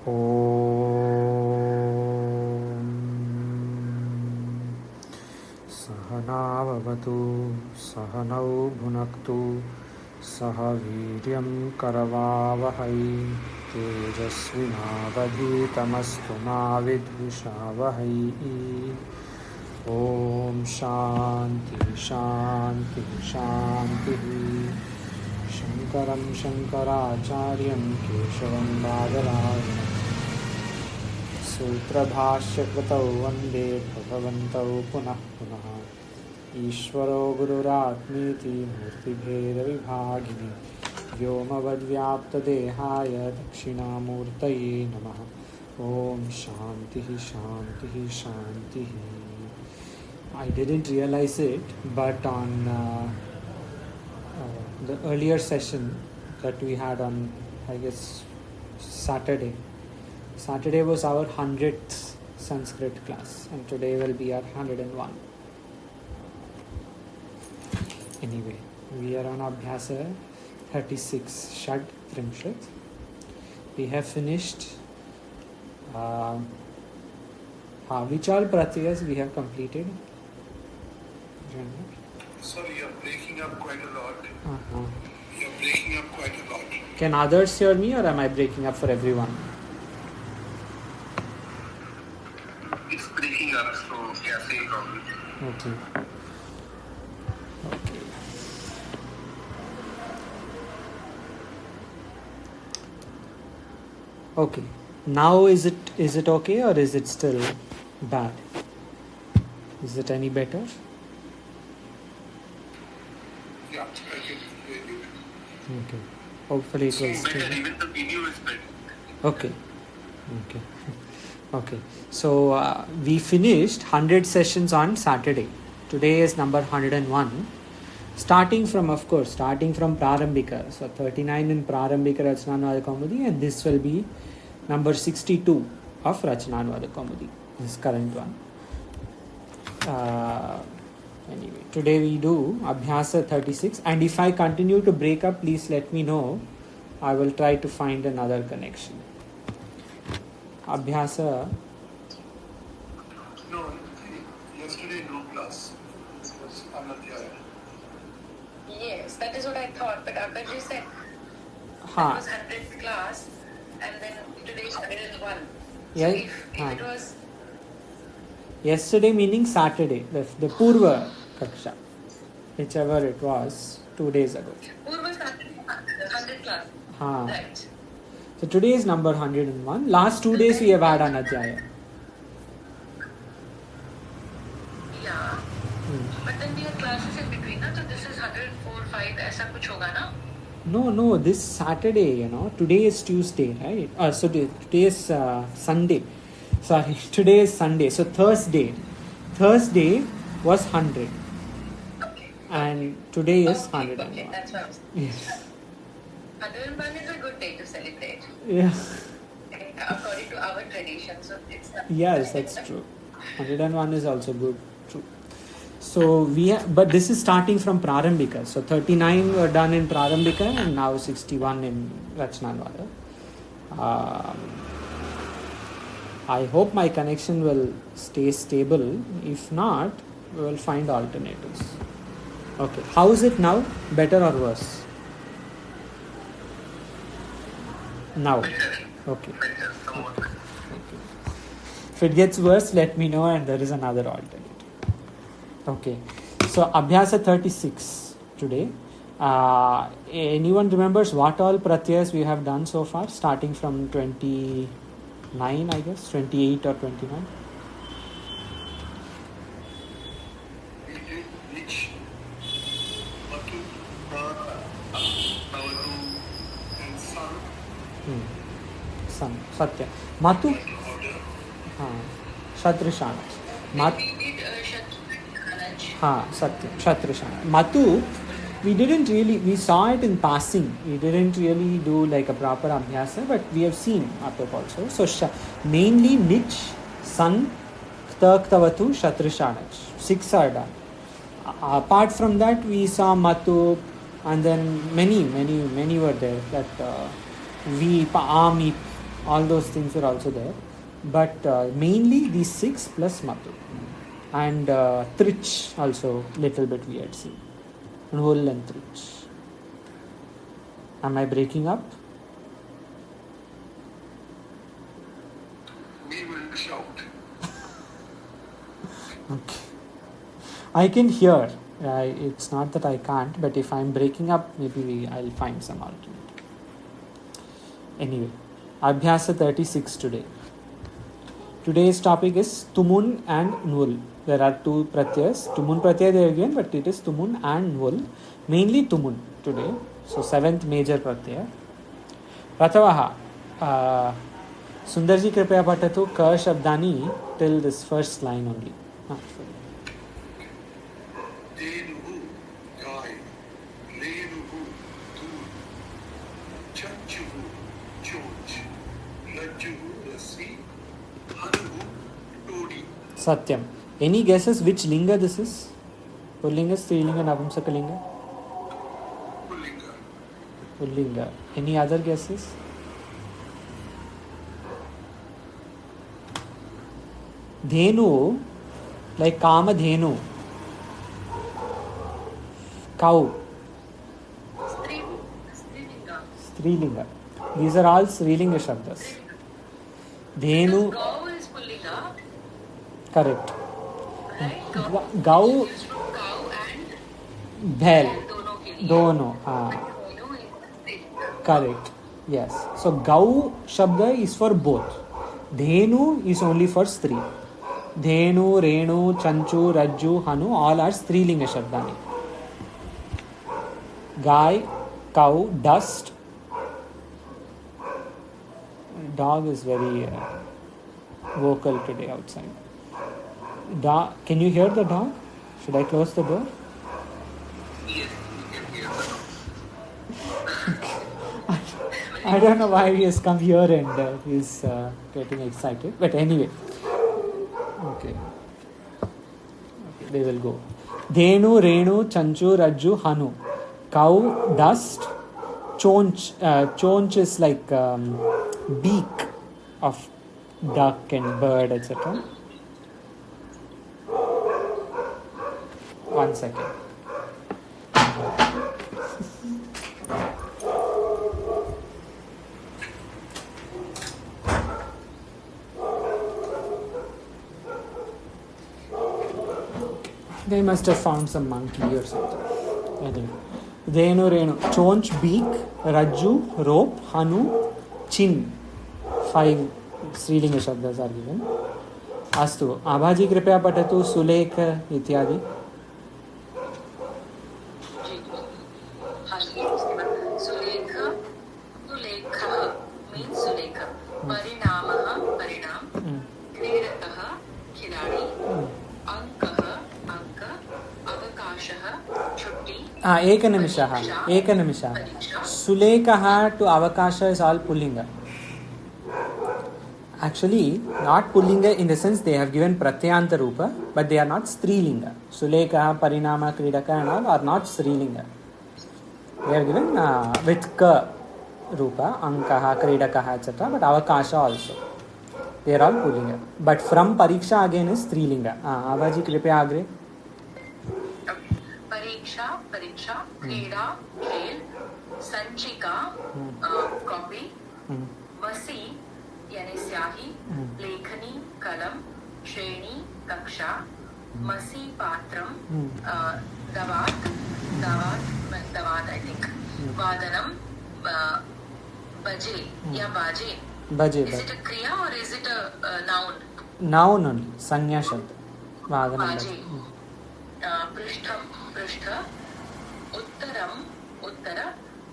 ॐ सहनाववतु सहनौ भुनक्तु सह वीर्यं करवावहै तेजस्विनावधीतमस्तु मा विद्विषावहै। ॐ शान्ति शान्ति शान्तिः। शङ्करं शङ्कराचार्यं केशवं बादरायणं सूत्रभाष्यकृतौ वन्दे भगवन्तौ पुनः पुनः। ईश्वरो गुरुरात्मीति मूर्तिभेदविभागिने व्योमवद्व्याप्तदेहाय दक्षिणामूर्तये नमः। ॐ शान्तिः शान्तिः शान्तिः। I didn't realize it, but on the earlier session that we had on, I guess, Saturday was our 100th Sanskrit class, and today will be our 101. Anyway, we are on Abhyasa 36, Shad Trimshat. We have finished which all pratyas we have completed? Sorry, you're breaking up quite a lot. Uh-huh. You're breaking up quite a lot. Can others hear me, or am I breaking up for everyone? It's breaking up, so yeah, say it on. Okay. Okay. Now is it okay, or is it still bad? Is it any better? Yeah, I can hear you. Okay. Hopefully it will So still. better, even the video is better. Okay. Okay. So we finished 100 sessions on Saturday. Today is number 101. Starting from Prarambhika. So 39 in Prarambhika Rachananvada Kaumudi, and this will be number 62 of Rachananvada Kaumudi. This current one. Anyway, today we do Abhyasa 36, and if I continue to break up, please let me know. I will try to find another connection. Abhyasa. No, yesterday no class. This was Anadhyaya. Yes, that is what I thought, but Akaji said Ha. it was 100th class and then today is 101. Yeah. So if it was... Yesterday meaning Saturday, the Purva Kaksha, whichever it was, 2 days ago. Purva Saturday, 100th class. Ha. Right. So today is number 101. Last 2 days we have had Anadhyaya. Yeah. But then we had classes in between, na? So this is 104, 5, aisa kuch hoga na? No, this Saturday, today is Tuesday, right? So today is Sunday. Sorry, today is Sunday. So Thursday was 100. Okay. And today is Okay, 101. that's what I was... Yes. 101 is a good day to celebrate. Yeah. According to our tradition, so it's not... Yes, that's true. 101 is also good. True. So but this is starting from Prarambhika. So 39 were done in Prarambhika and now 61 in Rachananvada. I hope my connection will stay stable. If not, we will find alternatives. Okay. How is it now? Better or worse? Now. Okay. Better, somewhat better. Okay. If it gets worse, let me know and there is another alternative. Okay. So Abhyasa 36 today. Anyone remembers what all pratyas we have done so far? Starting from 29, I guess. 28 or 29. We did which Matu, Avadu, and Sun. Sun. Satya. Matu. In order. Shatrishana. Then we did Shatrupanj. Satya. Shatrishana. Matu, we saw it in passing. We didn't really do like a proper abhyasa, but we have seen Matu also. So mainly Nich, Sun, Kta-Ktavatu, Shatrishana. 6 are done. Apart from that, we saw Matu, and then many were there. That Ami, all those things are also there. But mainly these 6 plus Matu. And Trich also little bit we had seen. Null and Trich. Am I breaking up? We will shout. Okay. I can hear. It's not that I can't, but if I'm breaking up, maybe I'll find some alternate. Anyway, Abhyasa 36 today. Today's topic is Tumun and Nul. There are 2 pratyas. Tumun pratyaya they are given, but it is Tumun and Nul. Mainly Tumun today. So 7th major pratyaya. Pratavaha. Sundarji कृपया पठतु क शब्दानि till this first line only. Denuhu, Gai, Renuhu, Dhool, Chanchuhu, Chonch, Lajjuhu, Rasi, Hanuhu, Todi. Satyam. Any guesses which linga this is? Pullinga, Strilinga, Napumsakalinga? Pullinga. Pullinga. Any other guesses? Dhenu, like Kama Dhenu. Cow. Strilinga. Strilinga. These are all Strilinga Shabdas. Dhenu. Gau is Pullinga, Correct. right? Gau, Used from cow and Bhel. dono ke liye. Dono. Dhenu is Strilinga. Correct. Yes. So Gau Shabda is for both. Dhenu is only for Stri. Dhenu, Renu, Chanchu, Rajju, Hanu, all are Strilinga Shabdani. Guy, cow, dust. Dog is very vocal today outside. Can you hear the dog? Should I close the door? Yes, you can hear the I don't know why he has come here and he's getting excited. But anyway. Okay, they will go. Dhenu, Renu, Chanchu, Rajju, Hanu. Cow, dust. Chonch. Chonch is like beak of duck and bird, etc. 1 second. They must have found some monkey or something. Anyway. Dhenu, Renu. Chonch, beak. Rajju, rope. Hanu, chin. 5 Strilinga Shabdas are given. Astu. Abhaji कृपया पठतु सुलेख इत्यादि. Sulekha, Sulekha means Sulekha. Parinamah, Parinam. Kridatah, Khiladi. Ankah, Anka. Avakashah, Chutti. एकनिमिषः. Sulekah to Avakasha is all Pullinga. Actually, not Pullinga in the sense they have given Pratyanta Rupa, but they are not Strilinga. Sulekah, Parinama, Kridaka and all are not Strilinga. They are given with Ka Rupa, Ankaha, Kridakaha, etc. But Avakasha also. They are all Pullinga. But from Pariksha again is Strilinga. Avaji Kripya Agre. Pariksha, Pariksha, Krida, Khel, Sanchika, copy, Vasi, यानी स्याही, लेखनी, कलम, श्रेणी, कक्षा, मसी, पात्रम, दवात, I think, वादनम, बजे या बाजे. Is it a kriya or is it a noun? Noun only, संज्ञा शब्द. वादनम बाजे. पृष्ठम, पृष्ठ, उत्तरम, उत्तर,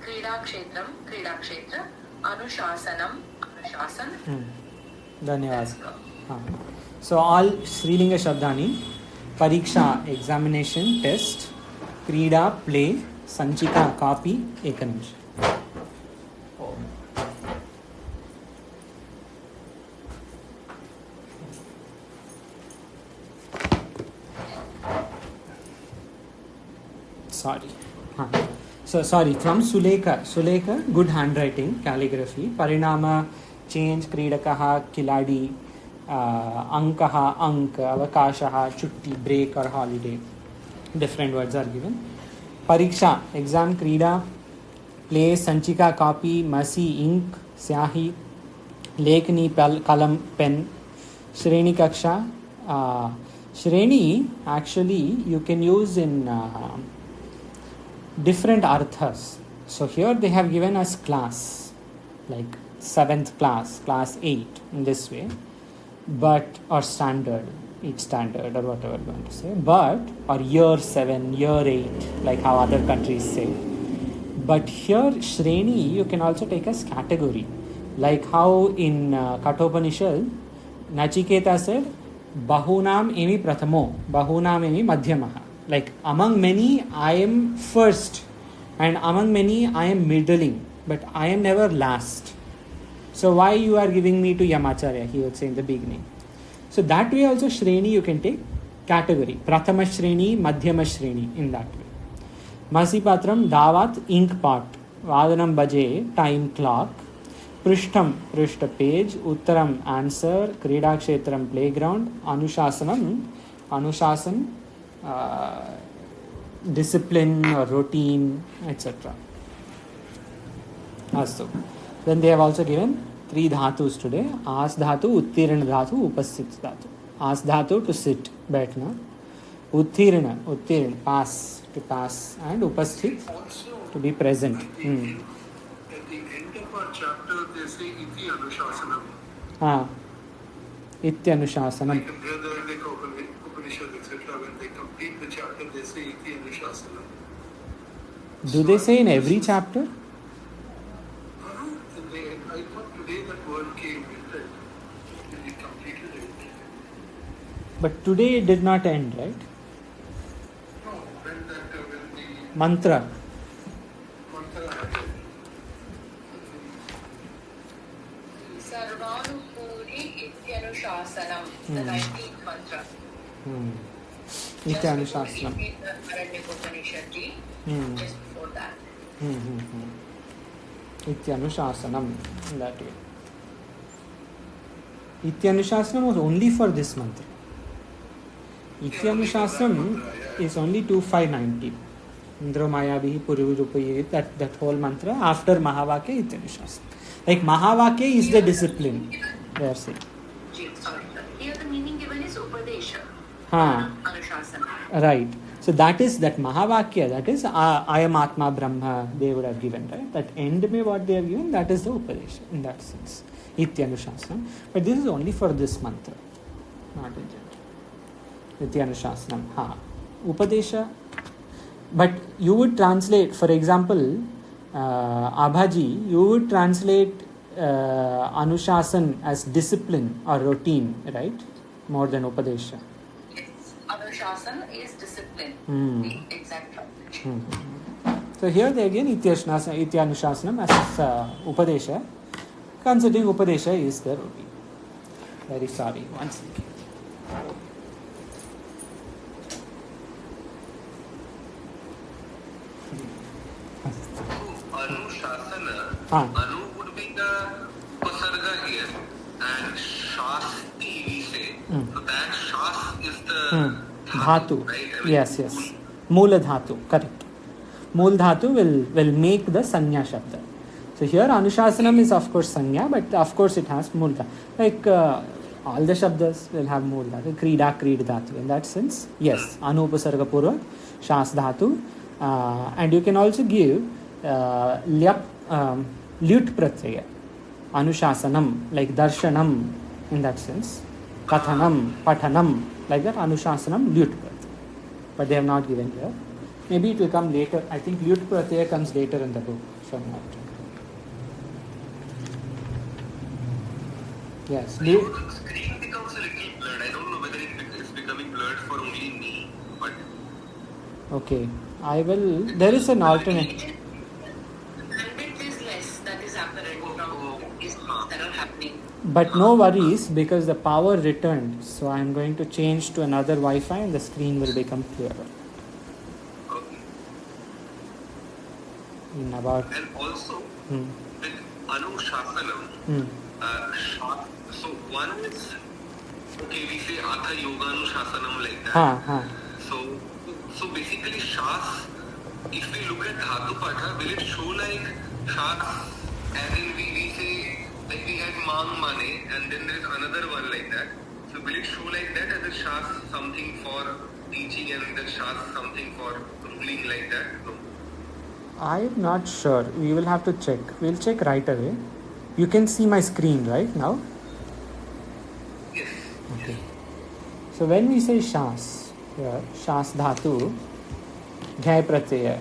क्रीडाक्षेत्रम, क्रीडाक्षेत्र, अनुशासनम, अनुशासन. धन्यवाद. So all Strilinga Shabdani. Pariksha, examination, test. Krida, play. Sanchika, copy. Ekanish. Sorry. So sorry, from Sulekha, good handwriting, calligraphy. Parinama, change, kridakah, kiladi, ankaha, ank, avakashaha, chutti, break or holiday. Different words are given. Pariksha, exam, krida, play, sanchika, copy, masi, ink, syahi, lekni, kalam, pen. Shreni kaksha. Shreni actually you can use in different arthas. So here they have given us class, like 7th class, class 8 in this way, but or standard, each standard or whatever you want to say, but or year 7, year 8, like how other countries say. But here Shreni you can also take as category, like how in Kathopanishad Nachiketa said Bahunam emi prathamo, Bahunam emi madhyamaha. Like among many I am first, and among many I am middling, but I am never last. So why you are giving me to Yamacharya, he would say in the beginning. So that way also Shreni you can take category. Prathama Shreni, Madhyama Shreni, in that way. Masi Patram, Davat, ink pot. Vadanam Baje, time clock. Prishtham, Prishta page. Uttaram, answer. Kridakshetram, playground. Anushasanam, Anushasan, discipline or routine, etc. Astu. Then they have also given 3 dhatus today. As dhatu, uttirana dhatu, upasthit dhatu. As dhatu, to sit, baithna. Uttirana, pass, to pass. And upasthit, Also, to be present. at the end of our chapter, they say iti anushasanam. Ityanushasanam. Like the Brihadaranyaka Upanishad, etc. When they complete the chapter, they say iti anushasanam. Do they say in every chapter? I thought today that word came with it. We completed it. But today it did not end, right? No, when the Mantra. mantra happened. Sarvanupuri Ityanushasanam, the 19th mantra. Ityanushasanam. Just before that. Ityanushasanam, in that way. Ityanushasanam was only for this mantra. Ityanushasanam is only 2590. Indra Mayavihi Purivirupayi, that whole mantra after Mahavakya Ityanushasanam. Like Mahavakya is the discipline, they are saying. Sorry. Here the meaning given is Upadesha. Anushasana. Right. So that is that Mahavakya, that is I am Atma Brahma, they would have given, right? That end me what they have given, that is the Upadesha in that sense. Ityanushasanam. But this is only for this mantra, not in general. Ityanushasanam. Upadesha. But you would translate, for example, Abhaji, you would translate Anushasan as discipline or routine, right? More than Upadesha. Anushasana is discipline. The exact translation. So here they again Ityanushasanam as Upadesha, considering Upadesha is the routine. Very sorry, one second. Anushasana, Anu would be the Upasarga here, and Shasti we say. So that Shas is the Dhatu. right? Yes. Moola Dhatu, correct. Mool Dhatu will make the Sanya Shabda. So here Anushasanam is of course Sanya, but of course it has Mool Dhatu. Like all the Shabdas will have Mool Dhatu. Krida, Krid Dhatu. In that sense, yes. Anu Upasarga Purvak, Shas Dhatu. And you can also give Lyut Pratyaya. Anushasanam, like Darshanam in that sense. Kathanam, Pathanam, like that Anushasanam, Lyut Pratyaya. But they have not given here. Maybe it will come later. I think Lyut Pratyaya comes later in the book. If I'm not wrong. Yes. The screen becomes a little blurred. I don't know whether it's becoming blurred for only me, but Okay. I will. There is an alternate. Bandwidth is less. That is apparent from these things that are happening. But no worries because the power returned. So I am going to change to another Wi-Fi and the screen will become clearer. okay. In about. And also Hmm. with Anushasanam, So one is, okay, we say Atha Yoganushāsanam like that. So basically Shas, if we look at Dhatu Patha, will it show like Shas, as in we say, like we had Mang Mane, and then there is another one like that. So will it show like that, as a Shas something for teaching and the Shas something for ruling like that? No. I'm not sure. We will have to check. We'll check right away. You can see my screen right now? Yes. Okay. So when we say Shas, here, Shas Dhatu, Ghai Pratyaya,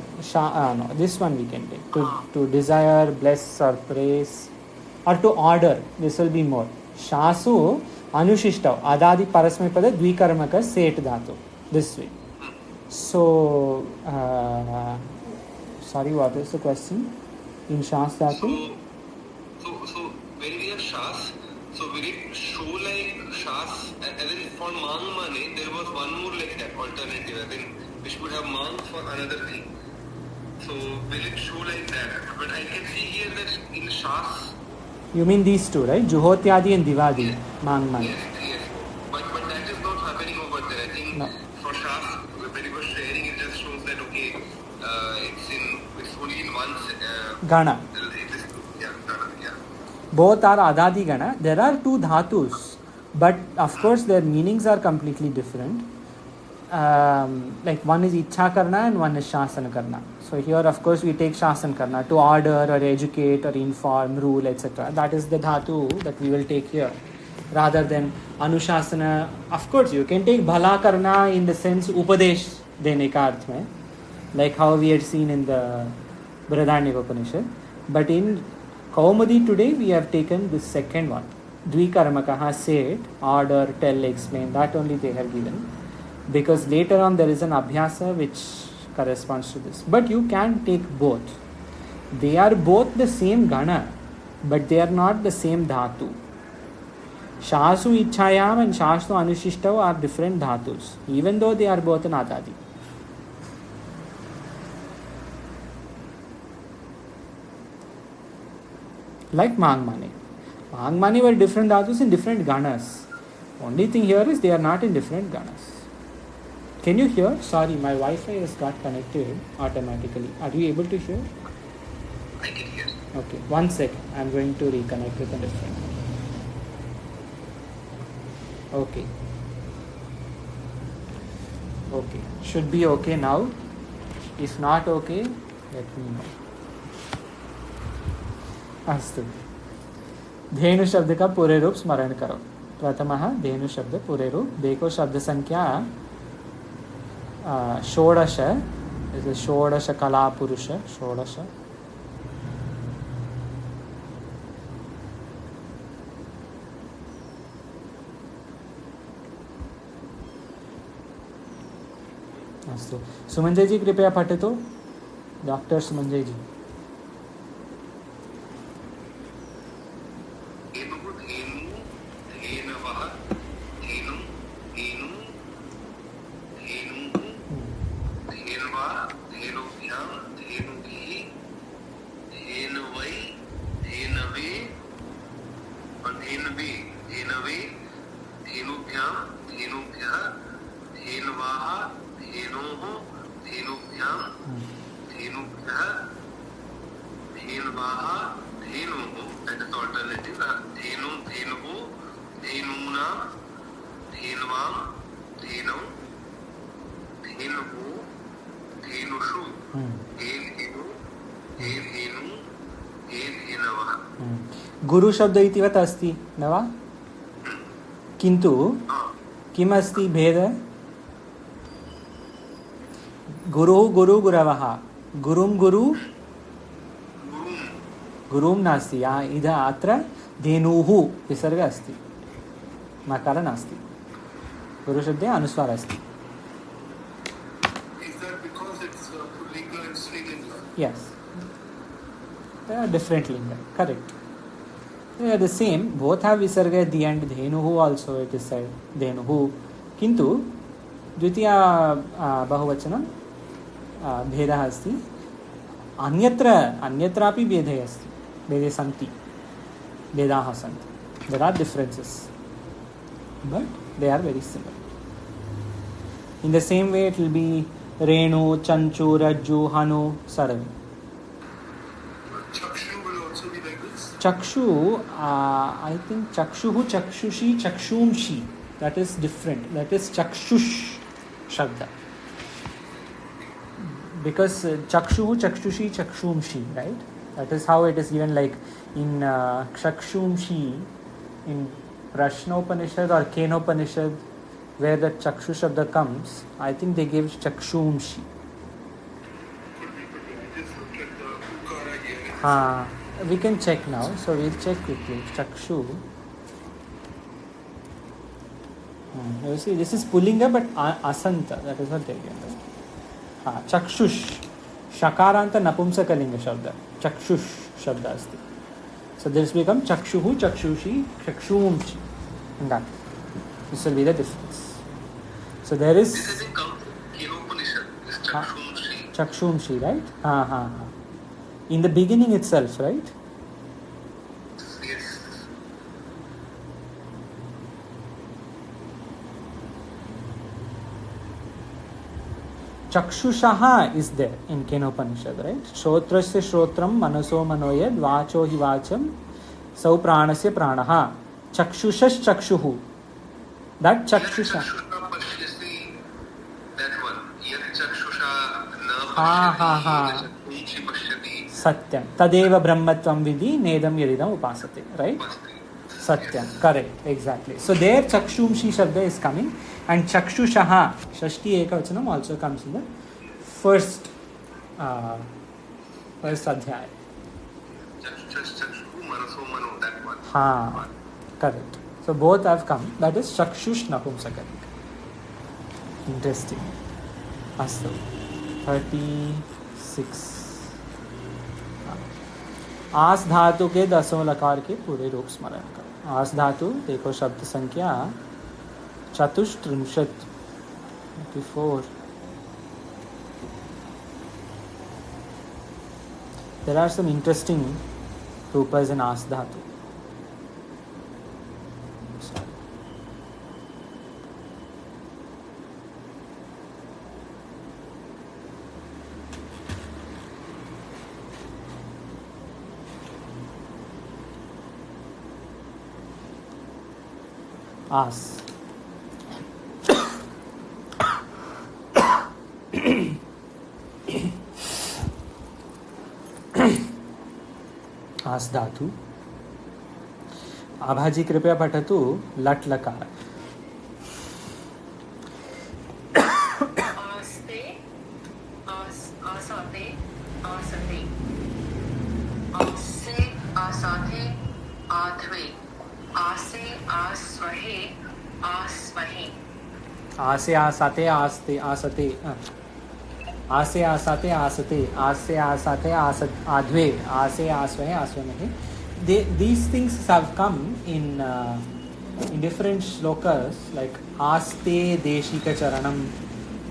no, this one we can take. To desire, bless or praise, or to order, this will be more. Shasu Anushishtav, Adadi Parasmapada Dvikarmaka Set Dhatu, this way. So, sorry, what is the question? In Shas Dhatu? So when we have Shas, so will it show like Shas, as in for Mang Mane, there was one more like that alternative, as in which would have Mang for another thing. So will it show like that? But I can see here that in Shas. You mean these two, right? Juhotyadi and Divadi, Yes. Mang Mane. Yes. But that is not happening over there. I think No. for Shas, when you were sharing, it just shows that okay, it's only in one Gana. Gana. Both are Adadi Gana. There are two Dhatus, but of course their meanings are completely different. Like one is Ichha Karna and one is Shasan Karna. So here of course we take Shasan Karna to order or educate or inform, rule, etc. That is the Dhatu that we will take here. Rather than Anushasana, of course you can take Bhala Karna in the sense Upadesh Dene ka arth mein, like how we had seen in the Brihadaranyaka Upanishad. But in Kaumudi today we have taken the second one. Dvikarmakaha, say it, order, tell, explain, that only they have given. Because later on there is an Abhyasa which corresponds to this. But you can take both. They are both the same Gana, but they are not the same Dhatu. Shasu Ichhayam and Shasu Anushishtav are different Dhatus, even though they are both an Adadi. Like Mang Mane. Mang Mane were different Dhatus in different Ganas. Only thing here is they are not in different Ganas. Can you hear? Sorry, my Wi-Fi has got connected automatically. Are you able to hear? I can hear. Okay, 1 second. I'm going to reconnect with a different one. Okay. Okay. Should be okay now. If not okay, let me know. अस्तु धेनु शब्द का पूरे रूप स्मरण करो. प्रथमः धेनु शब्द पूरे रूप. देखो शब्द संख्या षोडश. षोडश कला पुरुष. षोडश. अस्तु. सुमंजय जी कृपया पठतु. डॉक्टर सुमंजय जी. गुरु शब्द इतिवत् अस्ति न वा? किन्तु किम् अस्ति भेद? गुरुः गुरु गुरवः. गुरुं गुरु गुरुं नास्ति. इद अत्र धेनुः विसर्ग अस्ति, मकार नास्ति. गुरुशब्दे अनुस्वार अस्ति. Yes, they are different linga. Correct. They are the same. Both have visarga at the end. Dhenuhu also it is said. Dhenuhu. Kintu द्वितीया बहुवचनं भेदः अस्ति. अन्यत्रापि भेदे अस्ति. भेदे सन्ति. Vedaha Santi. There are differences, but they are very similar. In the same way, it will be Renu, Chanchu, Rajju, Hanu, Saravi. Chakshu will also be like this? Chakshu, I think Chakshuhu, Chakshushi, Chakshumshi. That is different. That is Chakshush Shabda. Because Chakshuhu, Chakshushi, Chakshumshi, right? That is how it is given, like in Chakshumshi, in Prashnopanishad or Kenopanishad, where the Chakshu Shabda comes, I think they give Chakshumshi. We can check now, so we'll check quickly. Chakshu. You see, this is Pullinga but Asanta, that is what they give, right? Chakshush. Shakaranta Napumsakalinga Shabda. Chakshush Shabda asti. So this becomes Chakshuhu, Chakshushi, Chakshumchi. And that. This will be the difference. So there is. This doesn't come from Kenopanishad. This Chakshumshi. Chakshumshi, right? In the beginning itself, right? Yes. Chakshushaha is there in Kenopanishad, right? Shrotrasya Shrotram Manaso Manoyad Vacho Hi Vacham Sau Pranasya Pranaha Chakshushash Chakshuhu. That Chakshusha. That one. Yat Chakshusha na pashyati. Satyam. Tadeva Brahmatvam Vidhi Nedam Yadidam Upasate. Right? Satyam. Correct. Exactly. So there Chakshumshi Shabda is coming. And Chakshushaha, Shashti Ekavachanam also comes in the first adhyaya. Chakshu Manaso Mano, that one. Correct. So both have come. That is Chakshush Napumsakalinga. Interesting. Astu. 36. आस धातु के दसों लकार के पूरे रूप स्मरण करो. आस धातु देखो शब्द संख्या चतुष्त्रिंशत् 24. There are some interesting rupas in As Dhatu. As. आस धातु. आभाजी कृपया पठतु लट् लकार. आस्ते, आसाते, आसते, आसे, आसाते, आध्वे, आसे, आस्वहे, आस्महे. आसे आसाते आस्ते आसते. आसे आसाते आसते. आसे आसाते आध्वे. आसे आस्वहे आस्वमहे. These things have come in different shlokas, like Aste Deshika Charanam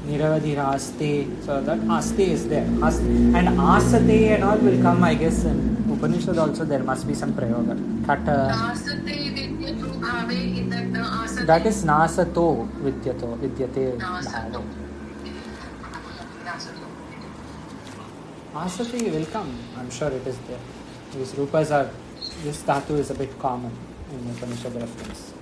Niravadhiraste. So that Aste is there. And Asate and all will come, I guess, in Upanishad also. There must be some prayoga. That is Nasato Vidyate Bhave. Asati will come. I'm sure it is there. These rupas are. This dhatu is a bit common in Upanishad reference.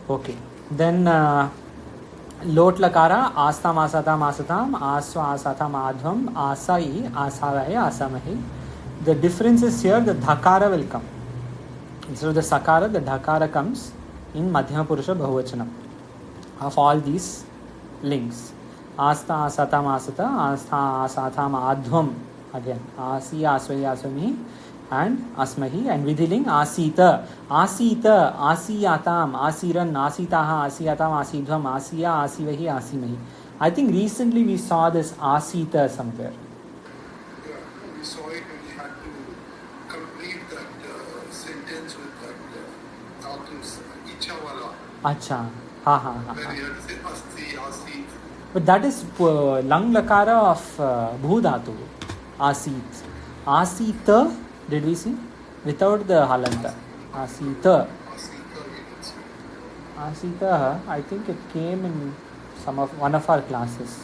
Okay. Then lot lakara astam asatam asatam aswa asatam adhvam asai asavahe asamahe. The difference is here the dhakara will come. Instead of the sakara, the dhakara comes in Madhyama Purusha Bahuvachanam of all these links. Asta asatam asata, asta asatam adhvam, again asi asvahi asvami and asmahi, and vidhiling asita asiyatam asiran asitaha asiyatam asidhvam asiya asivahi asimahi. I think recently we saw this asita somewhere. Yeah, we saw it and we had to complete that sentence with that dhatu's ichawala. Acha. Ha. Where we had to say asti, asi. But that is lang lakara of bhudhatu. Asit. Asita, did we see? without the halanta. Asita. Asita, I think it came in one of our classes.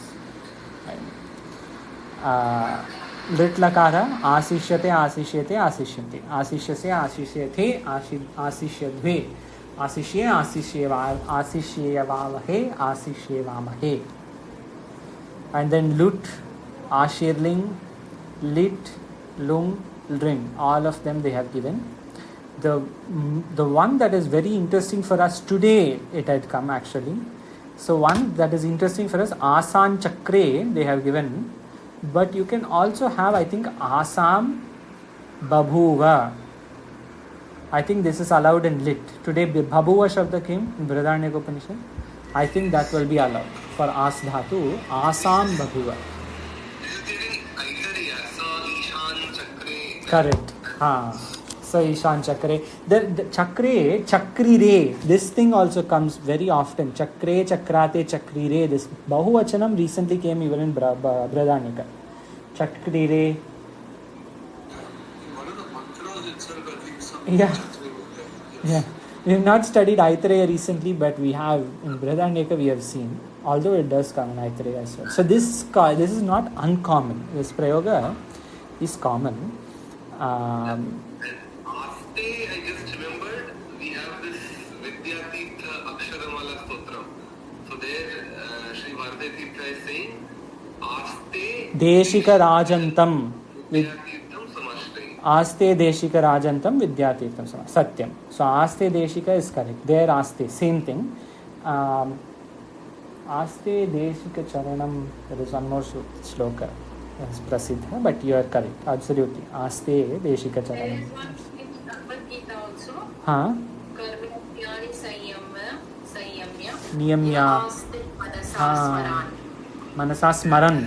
Lit lakara, asishyate, asishyate, asishyate. Asishyase, asishyate, asishyadve. Asishye, asishyevavahe, asishyevamahe. And then lut, ashirling, lit, lung, ring. All of them they have given. The one that is very interesting for us today, it had come actually. So one that is interesting for us, Asan Chakre, they have given. But you can also have, I think, Asam Babhuva. I think this is allowed in lit. Today, Babhuva Shabda came in Brihadaranyaka Upanishad. I think that will be allowed for As Dhatu, Asam Babhuva. Correct. So Ishan Chakre. The Chakre, Chakrire, this thing also comes very often. Chakre, Chakrate, Chakrire. This Bahuvachanam recently came even in Brihadaranyaka. Chakrire. One of the mantras itself, I think, some Yeah. We have not studied Aitareya recently, but we have in Brihadaranyaka we have seen. Although it does come in Aitareya as well. So this is not uncommon. This prayoga is common. I just remembered we have this Vidyatirtha Aksharamala Stotram. So there Sri Bharatiya is saying Aste Deshika Rajantam Vidyatirtham Samashtai. Aste Deshika Rajantam Vidyatirtham Samashtai. Satyam. So Aste Deshika is correct. There Aste, same thing. Aste Deshika Charanam, there is one more shloka. That's Prasiddha, but you are correct. Absolutely. Aste Deshika There Charanam. is one in Bhagavad Gita also. Huh? Karmyani Sanyamya. Niyamya. Aste Manasa Smaran. Manasa Smaran.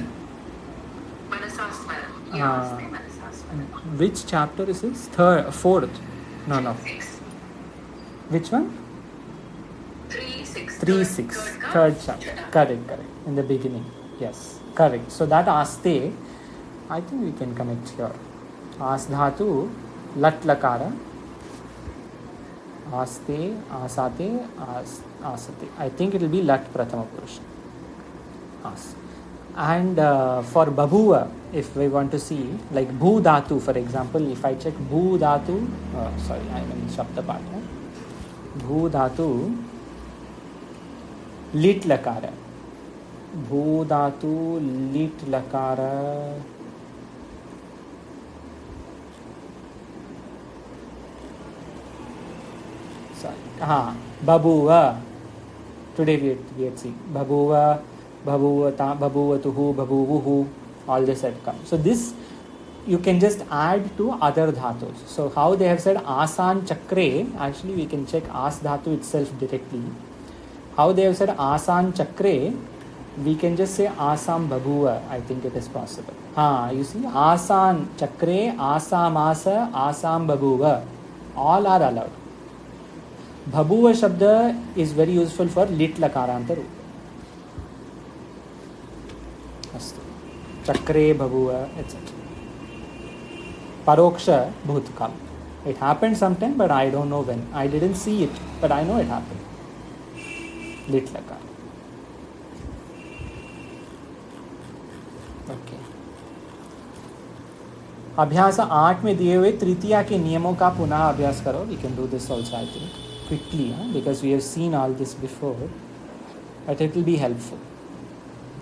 Manasa Smaran. Yaste Manasa Smaran. Which chapter is this? Fourth? No. 6. Which one? 3-6. 3-6. Third chapter. Correct. In the beginning. Yes. Correct. So that Aste, I think we can connect here. As Dhatu, Lat Lakara. Aste, Asate, Asate. I think it will be Lat Prathama Purusha. As. And for Babhuva, if we want to see, like Bhu Dhatu, for example, if I check Bhu Dhatu, I am in Shabda Patha. Bhu Dhatu, Lit Lakara. Bhu Dhatu, Lit Lakara. Babhuva. Today we had seen Babhuva, Babhuvatuhu, Babhuvuhu. All this had come. So this you can just add to other dhatus. So how they have said Asan Chakre, actually we can check As Dhatu itself directly. How they have said Asan Chakre, we can just say Asam Babhuva. I think it is possible. You see, Asan Chakre, Asam Asa, Asam Babhuva. All are allowed. Babhuva Shabda is very useful for Lit Lakaranta Rupa. Chakre, Babhuva, etc. Paroksha, Bhutkal. It happened sometime, but I don't know when. I didn't see it, but I know it happened. Lit Lakar. Okay. अभ्यास 8 में दिए हुए तृतीया के नियमों का पुनः अभ्यास करो. We can do this also, I think, quickly, because we have seen all this before, but it will be helpful.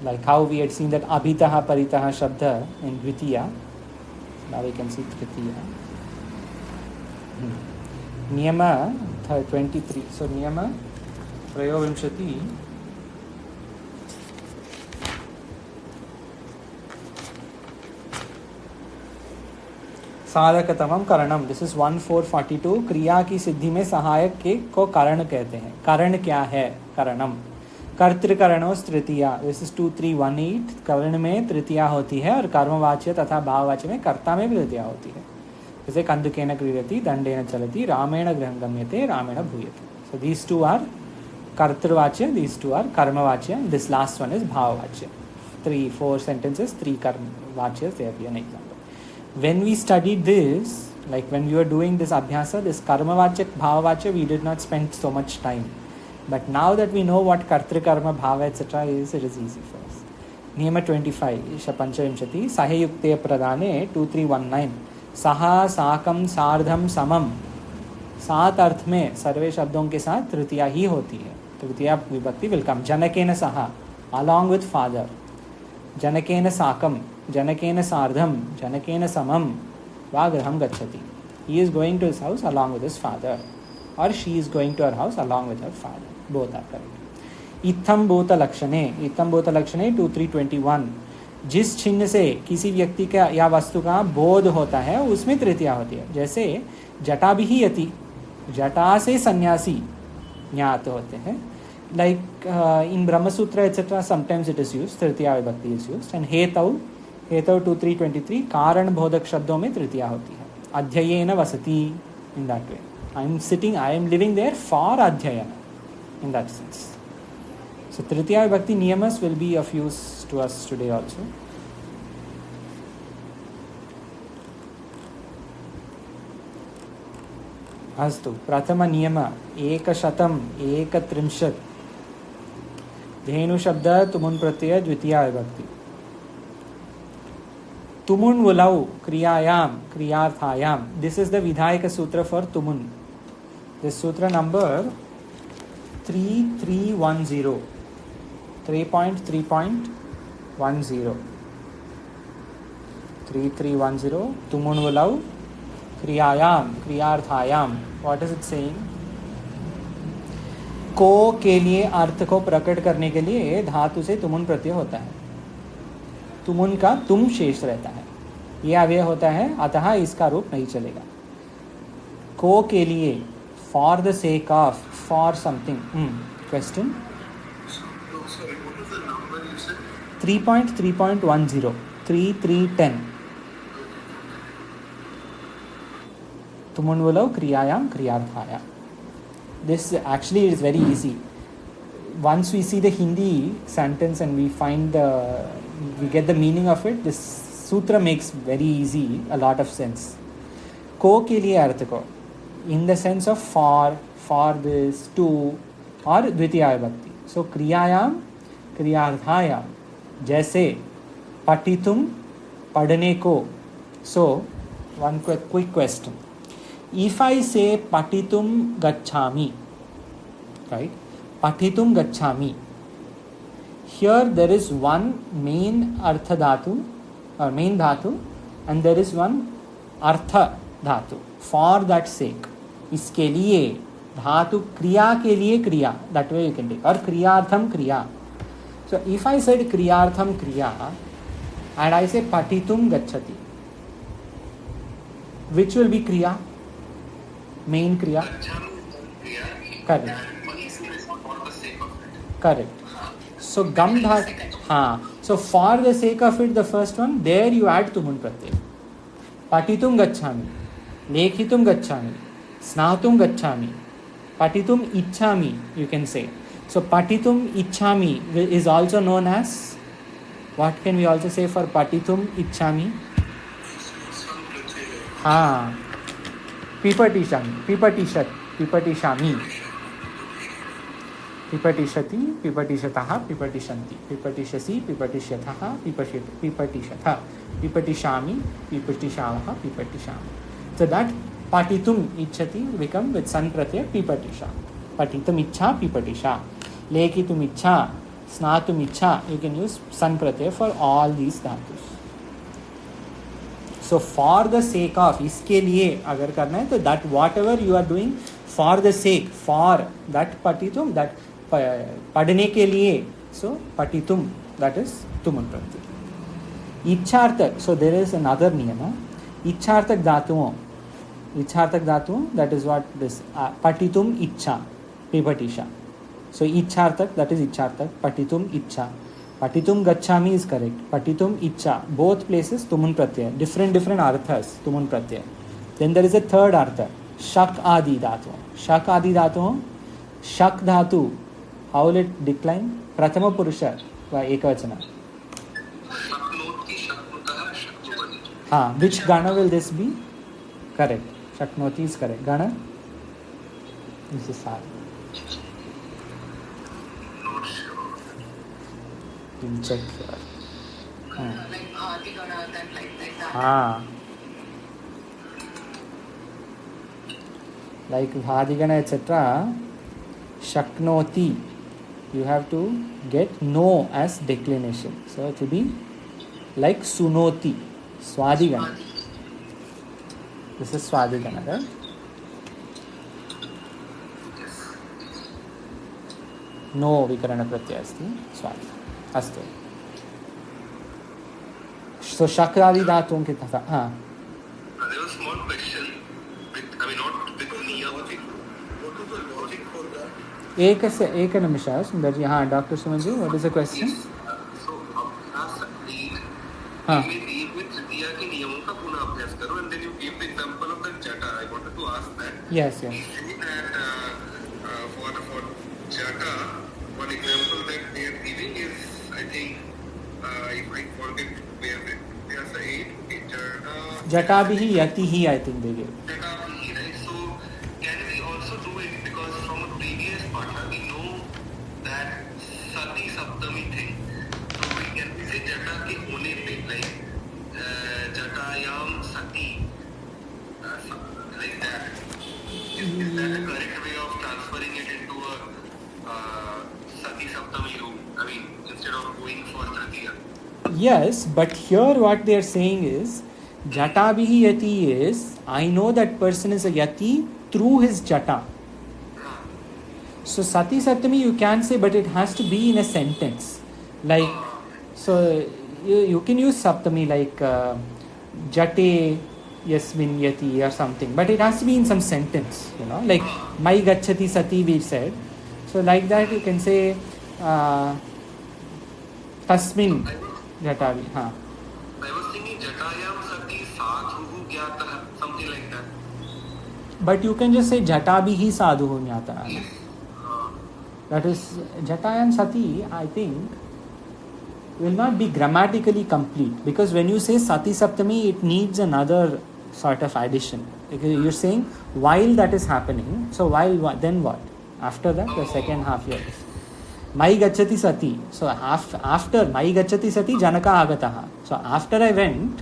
Like how we had seen that abhitaha paritaha shabda in Dvitiya. Now we can see Tritiya. Niyama 23. So Niyama Prayovimshati. साधकतमम करणम. This is 1442. क्रिया की सिद्धि में सहायक के को कारण कहते हैं. कारण क्या है? करणम. कर्तृकरणोस तृतीया. This is 2318. कर्ण में तृतीया होती है और कर्मवाच्य तथा भाववाच्य में कर्ता में भी तृतीया होती है. जैसे कंदुकेन क्रीडति, दंडेन चलति, रामेण गृहं गम्यते, रामेण भूयते. सो दीज टू आर कर्तृवाच्य, दीज टू आर कर्मवाच्य, दिस लास्ट वन इज भाववाच्य. 3-4 sentences, 3 कर्मवाच्य. They have an example. When we studied this, Like when we were doing this abhyasa, this karmavachak, bhavavachak, we did not spend so much time. But now that we know what kartri karma, bhava, etc. is, it is easy for us. Niyama 25, Shapanchavimshati, Sahayukte Pradane 2319. Saha, Sakam, Sardham, Samam. 7 अर्थ में सर्वे शब्दों के साथ तृतीया ही होती है. तृतीया विभक्ति will come. जनकेन सह, along with father. जनकेन साकम, जनकेन सार्धम, जनकेन समम. Vagraham gacchati. He is going to his house along with his father, or she is going to her house along with her father. Both are correct. Itham bhota lakshane 2321. जिस चिन्ह से किसी व्यक्ति का या वस्तु का बोध होता है उसमें तृतीया होती है. जैसे जटा भी ही यति, जटा से सन्यासी ज्ञात होते हैं. Like in Brahmasutra etc. sometimes it is used, तृतीया विभक्ति is used. And हेतौ 2323 कारण बोधक शब्दों में तृतीया होती है. अध्ययन वसति, in that way. I am living there for adhyayana, in that sense. So Tritiya Vibhakti niyamas will be of use to us today also. अस्तु, प्रथम नियम 130 धेनु शब्द तुमुन प्रत्यय द्वितीया विभक्ति. तुमुन वुलौ क्रियायाम क्रियार्थायाम. This is the Vidhayaka Sutra for Tumun. This Sutra number 3310. 3.3.10. 3310. Tumun वुलौ क्रियायाम क्रियार्थायाम. What is it saying? को के लिए अर्थ को प्रकट करने के लिए धातु से तुमुन प्रत्यय होता है. तुमुन का तुम शेष रहता है. यह अव्यय होता है, अतः इसका रूप नहीं चलेगा. को के लिए, for the sake of, for something. Question. 3.3.10. 3310. तुमुन वुलौ क्रियायाम क्रियार्थायाम. This actually is very easy. Once we see the Hindi sentence and we get the meaning of it, this sutra makes very easy a lot of sense. को के लिए अर्थ को, in the sense of for this, to, और द्वितीया विभक्ति. So क्रियायाम क्रियार्थायाम. जैसे पठितुम पढ़ने को. So one quick question. If I say patitum gacchami, right? Patitum gacchami. Here there is one main artha dhatu or main dhatu, and there is one artha dhatu. For that sake, इसके लिए धातु क्रिया के लिए क्रिया. That way you can take. और क्रियार्थम क्रिया. So if I said क्रियार्थम क्रिया and I say patitum gacchati, which will be kriya? Main kriya. Correct. Correct. So gam dhatu. So for the sake of it, the first one, there you add tumun pratyay. Patitum gacchami, lekhitum gacchami, snatum gacchami, patitum ichchami, you can say. So patitum ichchami is also known as, what can we also say for patitum ichchami? Pipatishami, pipatishami, pipatishati, pipatishataha, pipatishanti, pipatishasi, pipatishyataha, pipatishatha, pipatishami, pipatishavaha, pipatishami. So that patitum ichchati become with san pratyaya pipatisha. Patitum ichcha, pipatisha. Lekhitum ichcha, snatum ichcha. You can use san pratyaya for all these dhatus. So for the sake of, इसके लिए अगर करना है तो that whatever you are doing for the sake, for that patitum, that पढ़ने के लिए, so patitum, that is तुमुन Pratyaya. इच्छार्थक, so there is another niyama. इच्छार्थक धातुओं, that is what this patitum ichcha, pipatisha. So इच्छार्थक, that is इच्छार्थक, patitum ichcha. Patitum gacchami is correct. Patitum ichcha. Both places tumun pratyaya. Different arthas tumun pratyaya. Then there is a third artha. Shak adi dhatu. Shak adi dhatu. Shak dhatu. How will it decline? Prathama purusha. Ekavachana. Which gana will this be? Correct. Shaknoti is correct. Gana? This is hard. Not sure. We'll check. Like Bharti Gana, then like that. Like Bhadigana, etc. Shaknoti. You have to get no as declination. So it will be like Sunoti. Swadigana. This is Swadigana, right? No vikarana pratyaya asti. Swadi. Astu. So shakradi dhatum ke thafa. There was a small question not with niyam. What is the logic for that? एक निमिष सुंदर जी. हाँ, doctor Suman ji, what is the question? So हाँ. तृतीया के नियमों का पुनः अभ्यास करो, and then you gave the example of the jata. I wanted to ask that. Yes. We see that for jata, one example that they are giving is, I think, if I forget where they are saying, Jatabihi yatihi, I think they gave. Jatabihi, right? So can we also do it, because from a previous partner we know that sati saptami thing. So can we say jata ke hone pe, like jatayam sati, like that? Is that a correct way of transferring it into a sati saptami room? I mean, instead of going for tritiya. Yes, but here what they are saying is Jatabihi yati is, I know that person is a yati through his jata. So sati saptami you can say, but it has to be in a sentence. Like, so you can use saptami like jate yasmin yati or something, but it has to be in some sentence, like mai gacchati sati we said. So like that you can say tasmin jatavi. I was thinking jatayam sati sadhuhu gyatah, something like that. But you can just say jatabihi sadhuhu jnatah. That is jatayam sati, I think will not be grammatically complete, because when you say sati saptami it needs another sort of addition. You're saying while that is happening, so while then what? After that the second half year. Mai gacchati sati. So after Mai gacchati sati Janaka agataha. So after I went,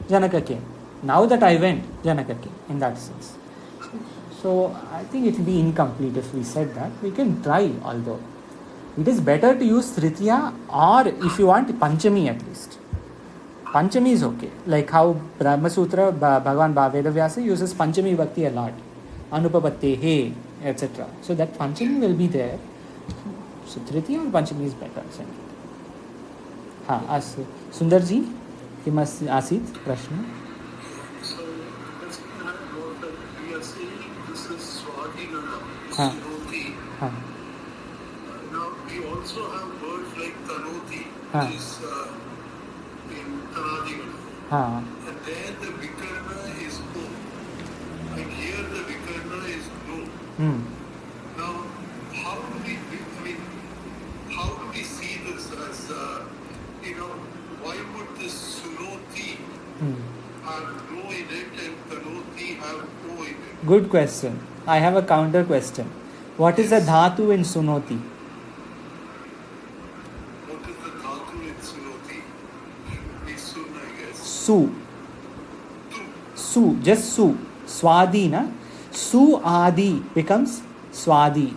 Janaka came. Now that I went, Janaka came. In that sense. So I think it will be incomplete if we said that. We can try, although it is better to use Tritiya, or if you want Panchami at least. Panchami is okay. Like how Brahma Sutra, Bhagavan Vedavyasa uses Panchami Bhakti a lot. Anupapatte, he, etc. So that Panchami will be there. So Tritiya or Panchami is better. हाँ, सुंदर जी, किम आसीत् प्रश्न? So we are saying this is Swadigana, हाँ. Sunoti. हाँ. Now we also have words like Tanoti, हाँ. which is in Tanadigana. हाँ. And there the Vikarna is O. And here the Vikarna is No. Now, how do we see this as, why would this Sunoti have No in it and Tanoti have O in it? Good question. I have a counter question. What is the dhatu in Sunoti? What is the dhatu in Sunoti? Should be Sun, I guess. Su. Su. Just Su. Swadi, na? Su Adi becomes Swadi.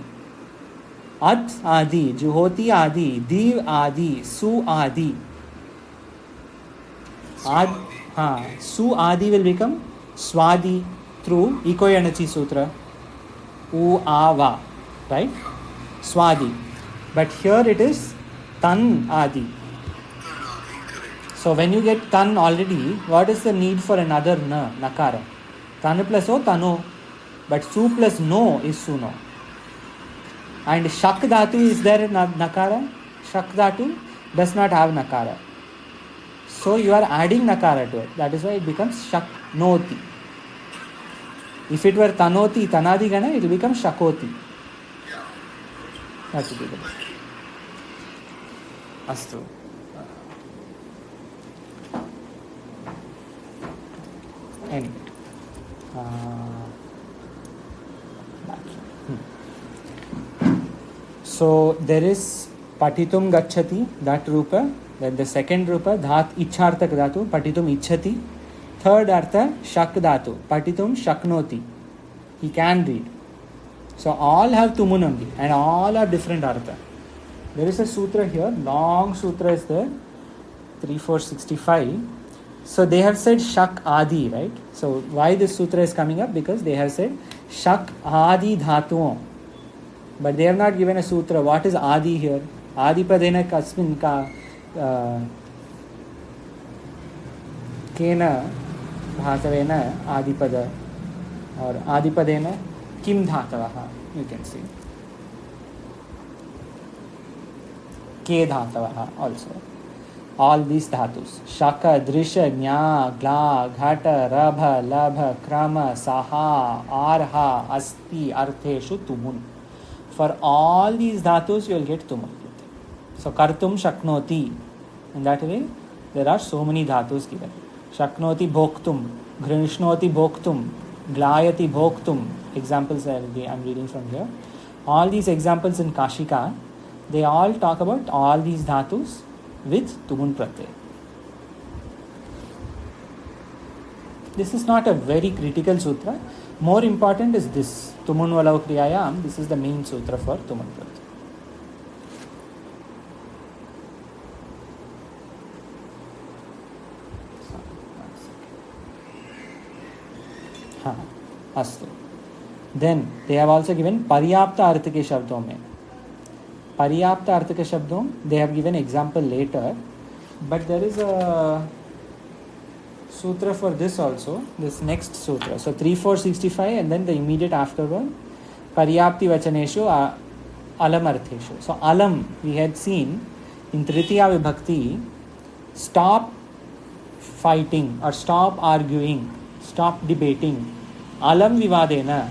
At Adi. Juhoti Adi. Div Adi. Su Adi. Su Adi will become Swadi through Ikoyanachi Sutra. U Ava. Right? Swadi. But here it is Tan Adi. So when you get Tan already, what is the need for another Na, Nakara? Tan plus O, Tano. But Su plus No is Suno. And Shak Dhatu is there in Nakara? Shak Dhatu does not have Nakara. So you are adding Nakara to it. That is why it becomes Shaknoti. If it were Tanoti, Tanadigana, it will become Shakoti. That would be the best. Astu. Anyway. So there is patitum gacchati, that rupa. Then the second rupa, dhat ichartak dhatu, patitum ichhati. Third artha, shak dhatu, patitum shaknoti. He can read. So all have tumun only and all have different artha. There is a sutra here, long sutra is there, 3465. So they have said shak adi, right? So why this sutra is coming up? Because they have said shak adi dhatuon. But they have not given a sutra. What is adi here? Adi padena kasmin ka kena bhatavena adipada or adipadena kim dhatavaha, you can see. Ke dhatavaha also. All these dhatus. Shaka, drisha, nya, gla, ghata, rabha, labha, krama, saha, arha, asti, artheshu, tumun. For all these dhatus, you will get tumun. So, kartum shaknoti. In that way, there are so many dhatus given. Shaknoti bhoktum, grishnoti bhoktum, glayati bhoktum. Examples I am reading from here. All these examples in Kashika, they all talk about all these dhatus with tumun pratyay. This is not a very critical sutra. More important is this tumun valau kriyayam. This is the main sutra for tumun pratyay. Astu. Then they have also given paryapta artha ke shabdon mein. Paryapta artha ke shabdon, they have given example later, but there is a sutra for this also, this next sutra. So 3465 and then the immediate after one, paryapti vachaneshu alam artheshu. So alam we had seen in Tritiya Vibhakti, stop fighting or stop arguing, stop debating. Alam vivadena,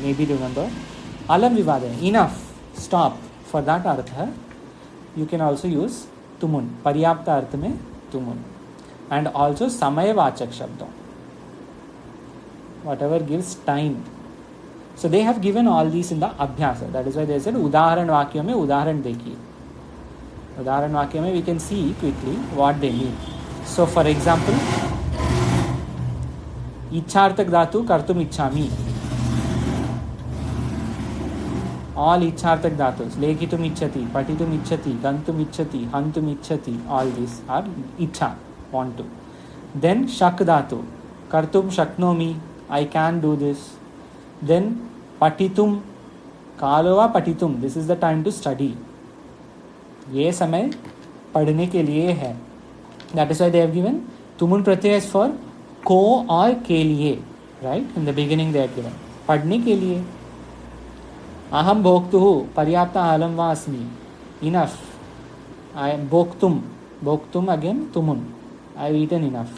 maybe remember, alam vivadena, enough, stop. For that artha, you can also use tumun, paryapta artha mein tumun. And also samaya vachak shabdon, whatever gives time. So they have given all these in the abhyasa. That is why they said udaharan vakya mein udaharan dekhiye. Udaharan vakya mein we can see quickly what they mean. So for example, इच्छार्थक धातु कर्तुम इच्छामि. All इच्छार्थक धातुस, लेखितुम इच्छति, पठितुम इच्छति, गन्तुम इच्छति, हन्तुम इच्छति, all these are इच्छा, want to. Then shak dhatu, kartum shaknomi, I can do this. Then patitum, kalova patitum, this is the time to study. ये समय पढ़ने के लिए है. That is why they have given tumun pratyay is for को और के लिए, right? In the beginning they had given पढ़ने के लिए. अहम भोक्तुः पर्याप्त आलम वा अस्मि, enough. I am भोक्तुम again तुमुन, I have eaten enough.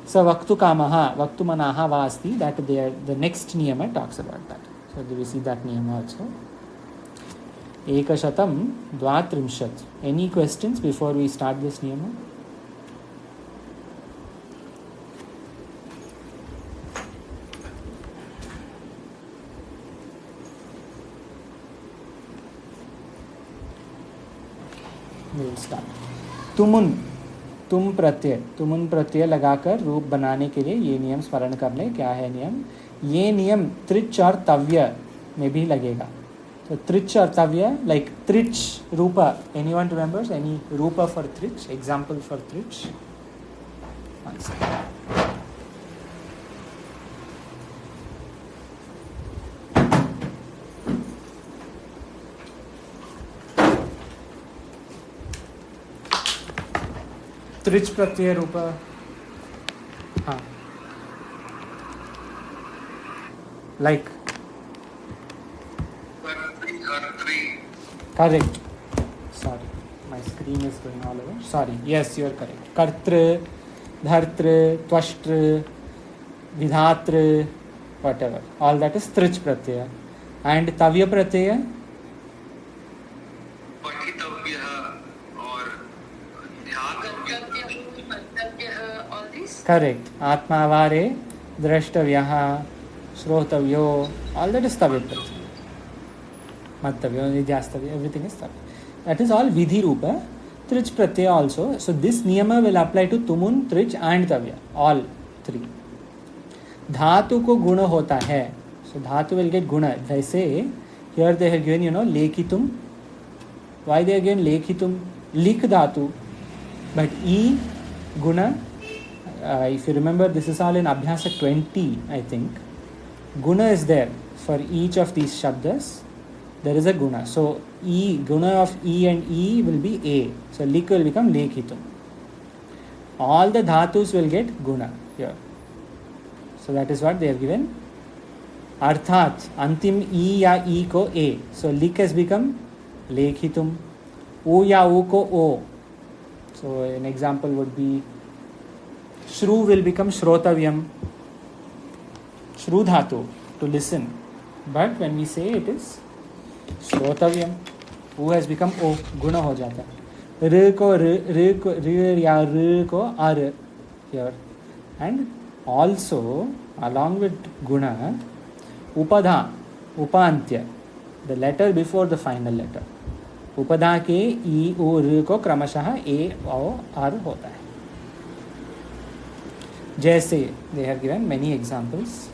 So vaktu kamaha, vaktu manaha va asti, that the next niyama talks about that. So we see that niyama also. Ekashatam dvatrimshat. Any questions before we start this niyama? We will start. तुमुन, तुम प्रत्यय, तुमुन प्रत्यय लगाकर रूप बनाने के लिए ये नियम स्मरण कर ले. क्या है नियम? ये नियम त्रिच और तव्य में भी लगेगा. तो त्रिच और तव्य, लाइक त्रिच रूपा. एनीवन रिमेंबर्स एनी रूपा फॉर त्रिच? एग्जांपल फॉर त्रिच? त्रिच प्रत्यय रूप. हाँ, like correct. Sorry, my screen is going all over. Sorry, yes you are correct. कर्तृ, धर्तृ, त्वष्ट्र, विधातृ, whatever, all that is त्रिच प्रत्यय. And तव्य प्रत्यय करेक्ट. आत्मावारे Drashtavyah, Shrotavyo, all that is Tavya Pratyaya. Matavya, Nidyastavya, everything is Tavya. That is all Vidhi Rupa. Trich Pratyaya also. So this Niyama will apply to Tumun, Trich and Tavya. All three. Dhatu ko guna hota hai. So Dhatu will get guna. If I say, here they have given, Lekhitum. Why they are given Lekhitum? Lik Dhatu. But E, guna, if you remember, this is all in Abhyasa 20, I think. Guna is there for each of these Shabdas. There is a guna. So E, guna of E and E will be A. So lik will become lekhitum. All the dhatus will get guna here. So that is what they have given. Arthat, antim E ya E ko A. So lik has become lekhitum. U ya U ko O. So an example would be Shru will become Shrotavyam. Shru dhatu, to listen. But when we say it is Shrotavyam, U has become O, guna ho jata hai. R ko R ya R ko R here. And also along with guna, Upadha, Upantya, the letter before the final letter. Upadha के ई ओ र को क्रमशः ए और are होता है. जैसे they have given many examples.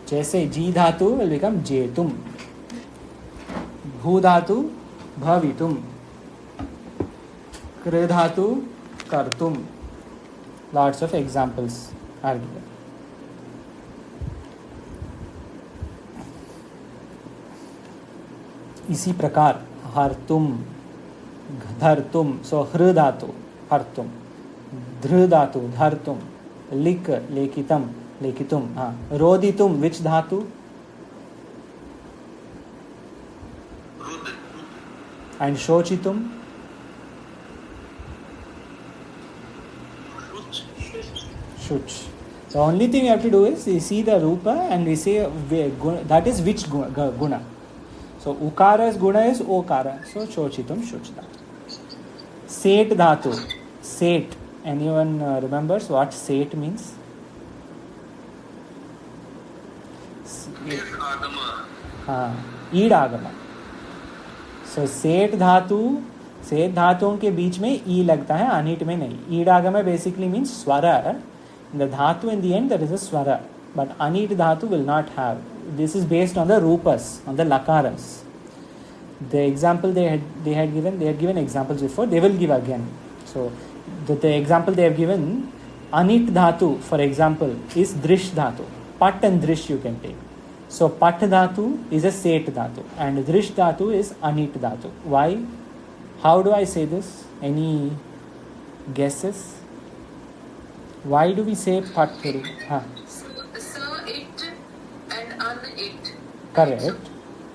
जैसे जी धातु will become जेतुम, भू धातु भवितुम, कृ धातु कर्तुम. Lots of examples are given. इसी प्रकार हर्तुम, धर्तुम, सो ह्र धातु हर्तुम, धृ धातु धर्तुम, लिक लेखितम लेखितुम. रोदितुम, विच धातु? And शोचितुम, शुच. So only thing you have to do is you see the rupa and we say that is which guna. So ukara's guna is okara. So shochitum, shuchta. Set dhatu. Set. Anyone remembers what set means? ईड आगमा. So set धातु, set धातुओं के बीच में ई लगता है, अनिट में नहीं. ईड आगमा basically means swara. In the dhatu in the end there is a swara, but anit dhatu will not have. This is based on the rupas, on the lakaras. The example they had given examples before, they will give again. So the example they have given, anit dhatu for example is drish dhatu. Pat and drish you can take. So pat dhatu is a set dhatu and drish dhatu is anit dhatu. Why? How do I say this? Any guesses? Why do we say pat? So, it and un-it. Correct.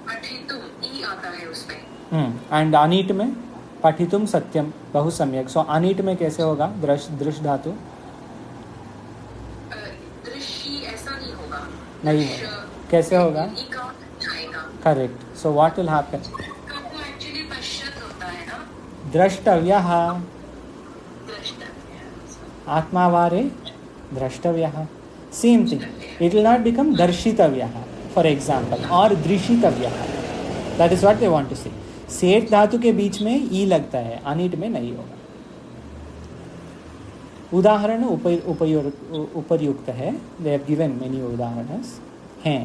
Pathitum, E आता है उसमें. And anit में पठितुम सत्यम बहु सम्यक. So anit में कैसे होगा? दृश धातु दृश्य ऐसा नहीं होगा. नहीं होगा. कैसे होगा? ई का आएगा. Correct. So what will happen? आपको एक्चुअली पश्चात होता है ना. द्रष्टव्यः. आत्मावारे द्रष्टव्यः. Same thing. It will not become darshitavyah, for example, or drishitavyah. That is what they want to say. सेठ धातु के बीच में ई लगता है, अनिट में नहीं होगा. उदाहरण उपर्युक्त है. They have given many उदाहरणs हैं.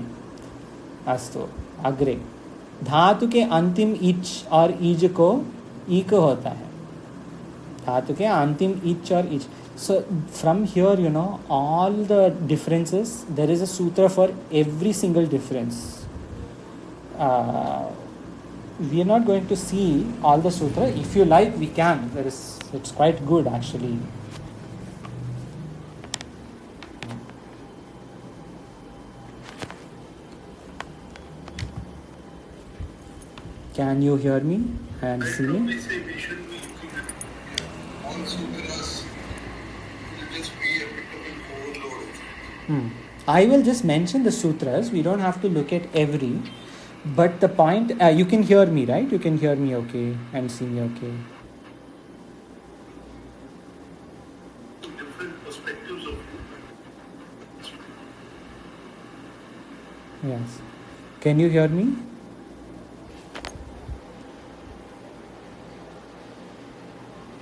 अस्तु अग्रे. धातु के अंतिम इच और ईज को ईक होता है. धातु के अंतिम इच और ease. So from here, all the differences, there is a sutra for every single difference. We are not going to see all the sutra. If you like, we can. It's quite good actually. Can you hear me and see me? We say we should be looking at all sutras. Will just be a bit of an overload. I will just mention the sutras. We don't have to look at every. But the point, you can hear me, right? You can hear me okay and see me okay. Different perspectives of you. Yes. Can you hear me?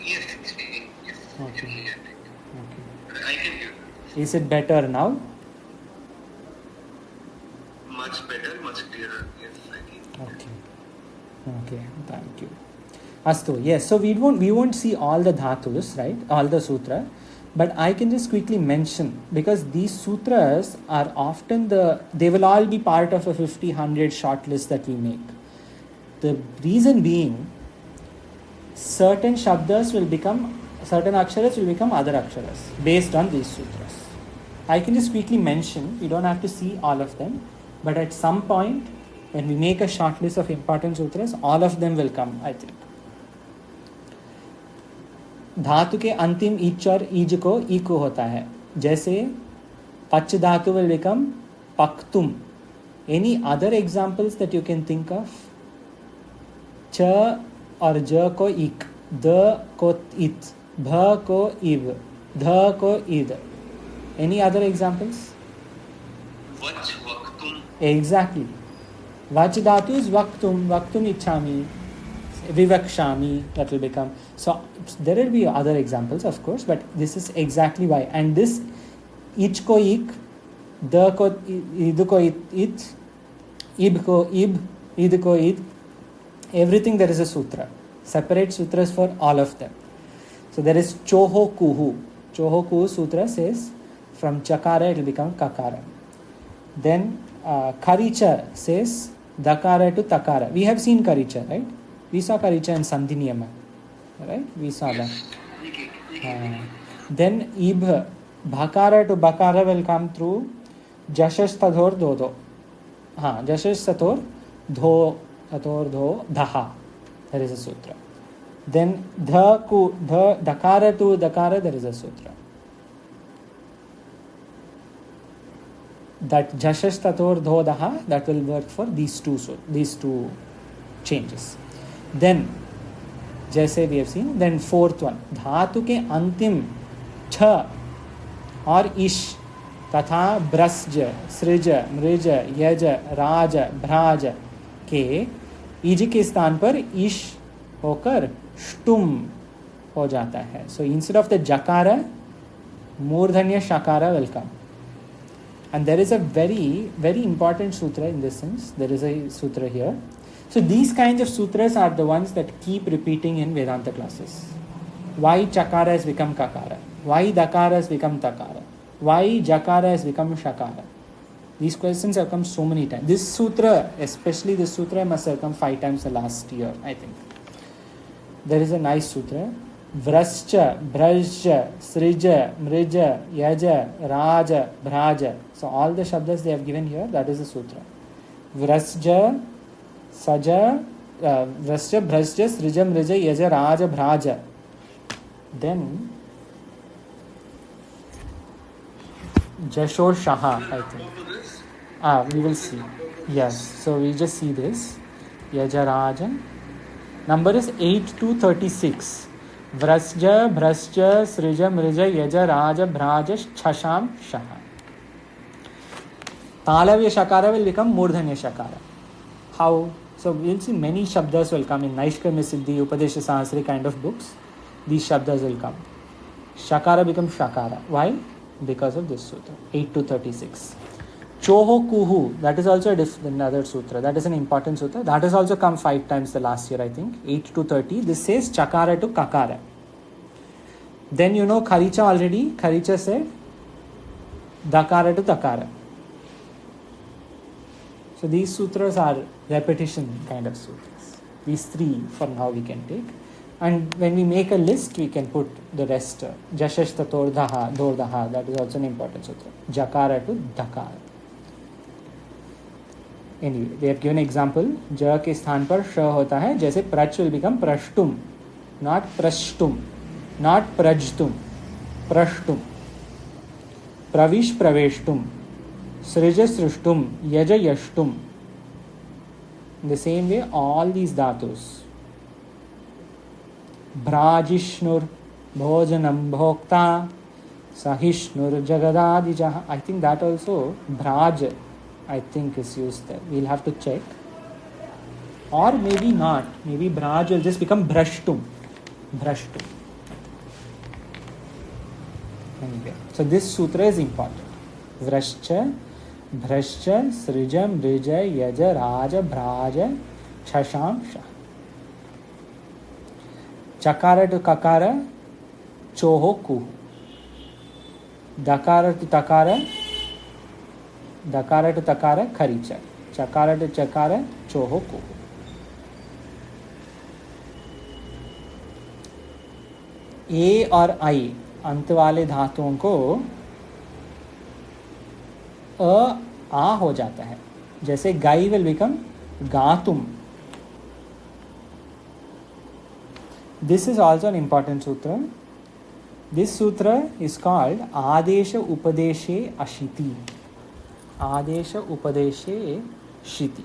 Yes, it's speaking. Yes. Okay. Okay. I can hear. Is it better now? Much better, much clearer. Yes, I think. Okay. Okay. Thank you. Astu. Yes. So we won't see all the dhatus, right? All the sutra. But I can just quickly mention, because these sutras are often they will all be part of a 50, 100 short list that we make. The reason being, certain aksharas will become other aksharas based on these sutras. I can just quickly mention, you don't have to see all of them, but at some point, when we make a short list of important sutras, all of them will come, I think. धातु के अंतिम etch और ease को eco होता है. जैसे पच धातु will become paktum. Any other examples that you can think of? च और ज को इक, द को इत, भ को इव, ध को इद. Any other examples? Vach vaktum. Exactly. Vach dhatu is vaktum, vaktum ichhami, vivakshami, that will become. So there will be other examples, of course, but this is exactly why. And this ich ko ik, da ko id ko it, ib ko ib, id ko id, everything there is a sutra. Separate sutras for all of them. So there is choho kuhu. Choho kuhu sutra says from chakara it will become kakara. Then karicha says dakara to takara. We have seen karicha, right? We saw karicha in Sandhi Niyama, right? We saw that. Then ibh, bhakara to bakara will come through jashash tadhor dodo. Jashash tathor dho, tathor dho, dhaha. There is a sutra. Then dakara to dakara, there is a sutra. That jashash tathor dho daha, that will work for these two changes. Then, जैसे we have seen, then fourth one, धातु के अंतिम छ और इश तथा ब्रस्ज, सृज, मृज, यज, राज, भ्राज के is के स्थान पर इश होकर штुम हो जाता है. So instead of the jakara, मूर्धन्य shakara will come. And there is a very, very important sutra in this sense. There is a sutra here. So these kinds of sutras are the ones that keep repeating in Vedanta classes. Why chakara has become kakara? Why dakara has become takara? Why jakara has become shakara? These questions have come so many times. This sutra, especially this sutra, must have come 5 times the last year, I think. There is a nice sutra. Vrascha, Brajja, Srija, Mrija, Yaja, Raja, Bhraja. So all the shabdas they have given here, that is the sutra. Vrasja, Saja, Vrasja, Brajja, Srija, Mrija, Yaja, Raja, Bhraja. Then Jashor Shaha, I think. We will see. Yes, so we just see this. Yaja, Rajan. Number is 8 to 36. Vrasja, Brasja, Srija, Mrija, Yaja, Raja, Bhraja, Chasham, Shaha. Talavya Shakara will become Murdhanya Shakara. How? So we'll see many shabdas will come in Naishkarmya Siddhi, Upadesha Sahasri kind of books. These shabdas will come. Shakara becomes Shakara. Why? Because of this sutra. 8 to 36. Choho Kuhu, that is also another sutra. That is an important sutra. That has also come 5 times the last year, I think. 8 to 30. This says Chakara to Kakara. Then you know Kharicha already. Kharicha said Dakara to Takara. So these sutras are repetition kind of sutras. These 3 for now we can take. And when we make a list, we can put the rest. Jashash tator daha, dor daha. That is also an important sutra. Jakara to Dakara. Anyway, they have given example. Ja के स्थान पर sh होता है. जैसे prach will become prashtum, not prashtum, not prajtum, prashtum. Pravish praveshtum, srija srishtum, yaja yashtum. In the same way, all these dhatus. Brajishnur, bhojanam bhokta, sahishnur jagadadijaha. I think that also, Braj, I think is used there. We'll have to check. Or maybe not. Maybe Braj will just become Brashtum. Brashtum. Anyway, so this sutra is important. Vrashcha, Bhrashcha, Srijam, Brija, Yaja, Raja, Bhraja, Shasham, Shah. Chakara to Kakara, Choho, Kuhu. Dakara to Takara, Dakara to Takara, Kharicha. Chakara to Chakara, Choho, Kuhu. ए और आई अंत वाले धातुओं को आ हो जाता है. जैसे गाई विल बिकम गातुम. This is also an important सूत्र. दिस सूत्र इज कॉल्ड आदेश उपदेशे अशिति. आदेश उपदेशे शिति.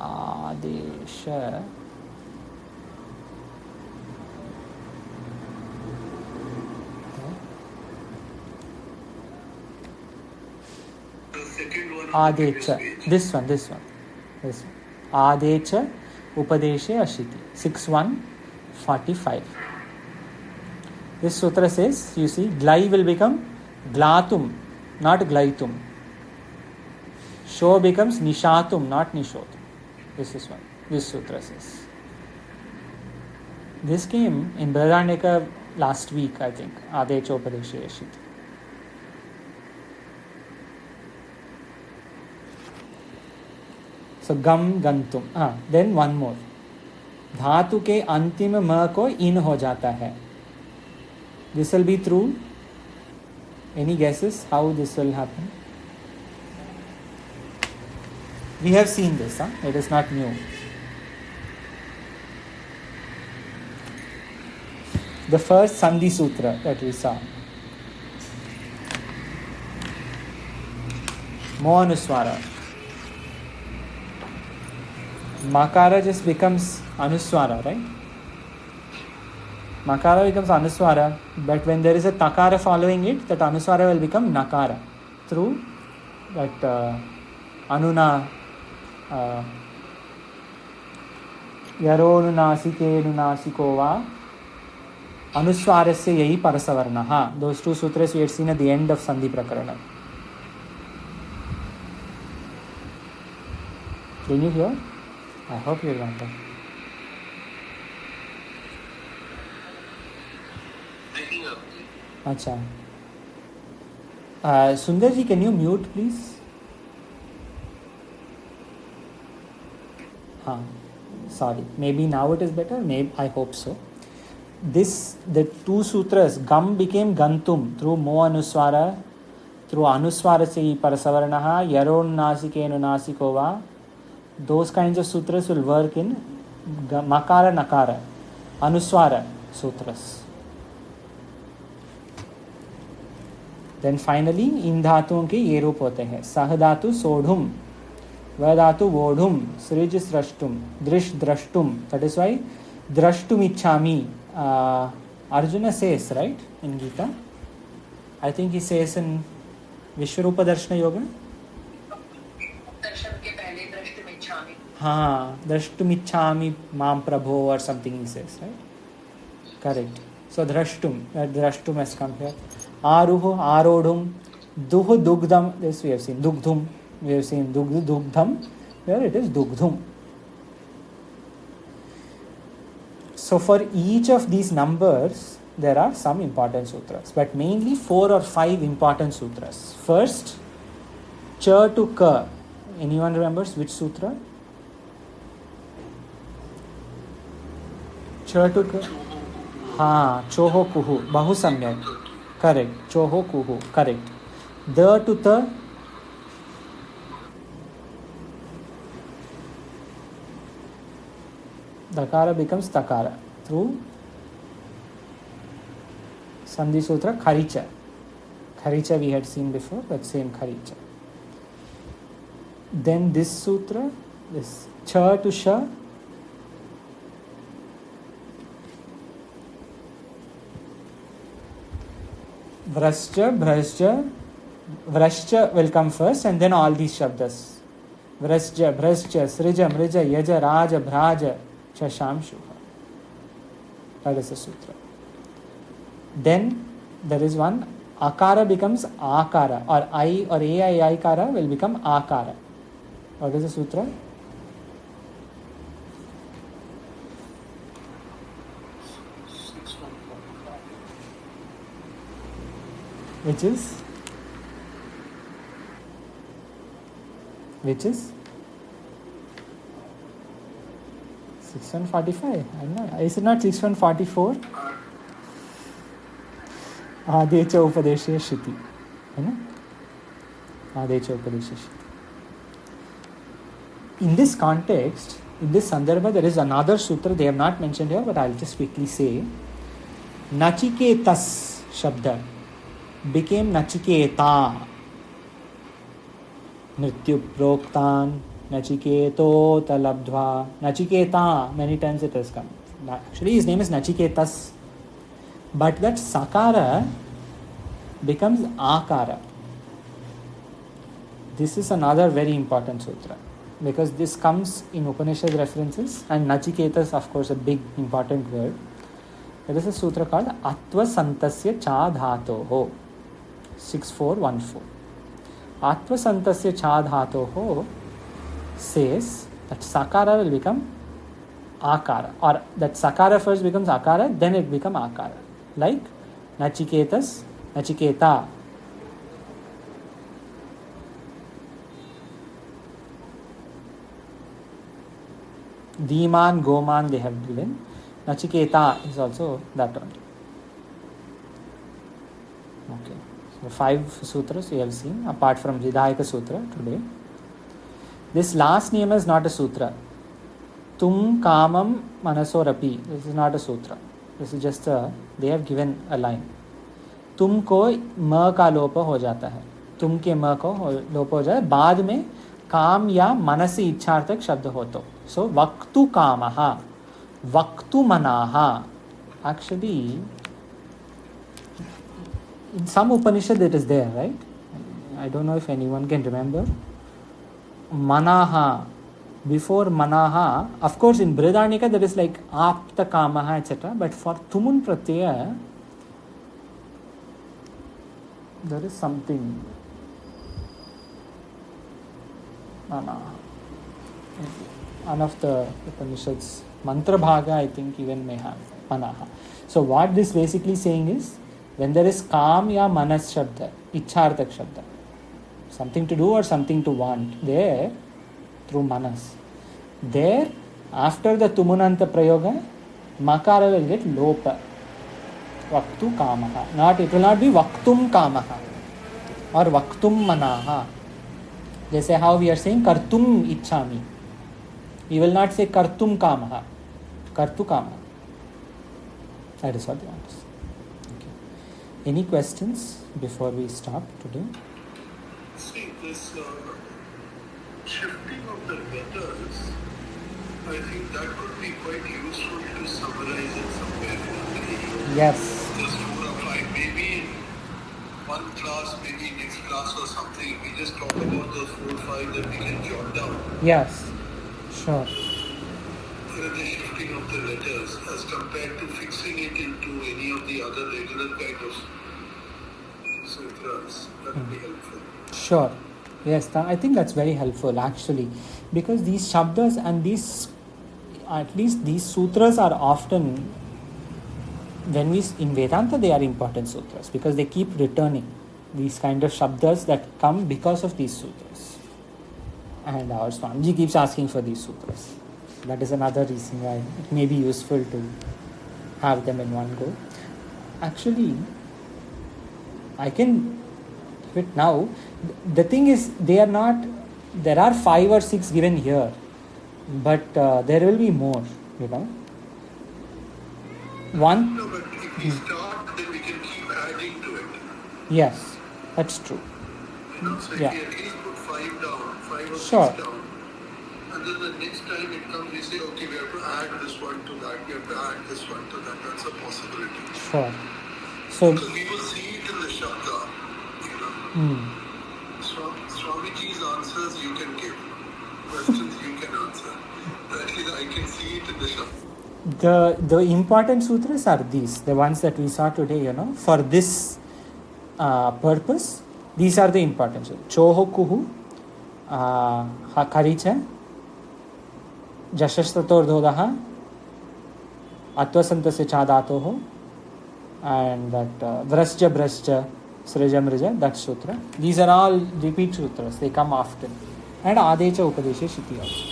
आदेश आदेश. This one. आदेश उपदेशे अशिति. 6.1.45. This sutra says, you see, glai will become glatum, not glaitum. Sho becomes nishatum, not nishotum. This is one. This sutra says. This came in Brihadaranyaka last week, I think. Adecha Upadeshe Ashiti. So gam gantum. Then one more. धातु के अंतिम म को इन हो जाता है. This will be through. Any guesses how this will happen? We have seen this, it is not new. The first Sandhi Sutra that we saw. Mo Anuswara. Makara just becomes Anuswara, right? Makara becomes Anuswara, but when there is a Takara following it, that Anuswara will become Nakara through that Anuna. यरोनुनासिकेनुनासिको वा अनुस्वारस्य यही परसवर्णः. Those two sutras we had seen at the end of Sandhi Prakarana. Can you hear? I hope you remember. Acha. Sundarji, can you mute please? Sorry, maybe now it is better. Maybe I hope so. The two sutras, gam became gantum through mo anuswara, through anuswara se parasavarnaha, yaron nasikenu nasikova. Those kinds of sutras will work in makara nakara, anuswara sutras. Then finally, इन धातुओं के ये रूप होते हैं. सह धातु सोढ़ुम, वह धातु वोढ़ुम, सृज स्रष्टुम, दृश द्रष्टुम. That is why drashtum ichhami. Arjuna says, right, in Gita. I think he says in Vishwarupa Darshana Yoga. दर्शन के पहले द्रष्टुम इच्छामि. हाँ, द्रष्टुम इच्छामि माम प्रभो or something he says, right? Correct. So drashtum, drashtum has come here. Aruhu, arodhum, duhu dugdham. This we have seen. Dugdhum. We have seen dugdham. Here it is dugdhum. So for each of these numbers, there are some important sutras, but mainly 4 or 5 important sutras. First, cha to ka. Anyone remembers which sutra? Cha to ka. हाँ, choho kuhu. Bahu samyak. Correct. Choho kuhu. Correct. Da to ta. Dakara becomes takara through Sandhi Sutra Kharicha. Kharicha we had seen before, that same Kharicha. Then this sutra, this cha to sha. Vrascha, Bhrascha, Vrascha will come first and then all these shabdas. Vrascha, Bhrascha, Srija, Mrija, Yaja, Raja, Bhraja, Shasham, Shubha. That is the sutra. Then there is one, Akara becomes Akara, or I or AI Kara will become Akara. What is the sutra? Which is 6145. I'm not. Is it not 6144? Adecha Upadesha Shruti. Adecha Upadesha Shruti. In this context, in this sandarbha, there is another sutra they have not mentioned here, but I'll just quickly say. Nachiketas Shabda became Nachiketa. Nrityu Proktan, Nachiketo Talabdhva, Nachiketa, many times it has come. Actually, his name is Nachiketas. But that Sakara becomes Akara. This is another very important sutra. Because this comes in Upanishad references, and Nachiketas, of course, a big important word. There is a sutra called Atva Santasya Cha Dhatoho, 6414. Atva Santasya Cha Dhatoho says that Sakara will become Akara, or that Sakara first becomes Akara, then it becomes Akara. Like Nachiketas, Nachiketa. Dhiman, Goman they have given. Nachiketa is also that one. Okay. So 5 sutras we have seen apart from Hridayaka Sutra today. This last name is not a sutra. Tum Kamam Manasorapi. This is not a sutra. This is just they have given a line. तुम को म का लोप हो जाता है. तुम के म को लोप हो जाए. बाद में काम या मनसी इच्छार्थक शब्द हो तो. So vaktu kamaha, vaktu manaha. Actually, in some Upanishad it is there, right? I don't know if anyone can remember. Manaha. Before Manaha, of course in Brihadaranyaka there is like Apta Kamaha etc. But for Tumun Pratyaya, there is something. Manaha. One of the Upanishads, Mantra Bhaga, I think even may have Manaha. So what this basically saying is, when there is Kam ya Manas Shabda, Icchartak Shabda, something to do or something to want, there, through Manas, there, after the Tumunanta Prayoga, Makara will get Lopa, Vaktu Kamaha. It will not be Vaktum Kamaha or Vaktum Manaha. They say how we are saying Kartum Ichchami. We will not say Kartum Kamaha, Kartu Kamaha. That is what they want to say. Okay. Any questions before we stop today? See, this shifting of the letters, I think that could be quite useful to summarize it somewhere. Yes. Just 4 or 5, maybe in one class, maybe next class or something, we just talk about those 4 or 5 that we can jot down. Yes. Sure. The shifting of the letters as compared to fixing it into any of the other regular kind of sutras. That would be helpful. Sure. Yes, I think that's very helpful actually, because these shabdas and these, at least these sutras are often, when we in Vedanta they are important sutras because they keep returning these kind of shabdas that come because of these sutras. And our Swamiji keeps asking for these sutras. That is another reason why it may be useful to have them in one go. Actually, I can do it now. The thing is, they are not, there are 5 or 6 given here, but there will be more, One. No, but if we start, then we can keep adding to it. Yes, that's true. So if we at least put 5 down, 5 or 6 down, and then the next time it comes, we say, okay, we have to add this one to that, we have to add this one to that. That's a possibility. Sure. So, because we will see it in the Shabda. You know, Swamiji's answers you can give, questions you can answer. At least I can see it in the Shabda. the important sutras are these, the ones that we saw today, you know, for this purpose. These are the important sutras. Chohokuhu, Hakaricha, Jashastratordhodaha, Atvasantasya Chadatoho, and that Vrasja Brasja, Srija Mrija, that sutra. These are all repeat sutras, they come often. And Adecha Upadesha Shiti also.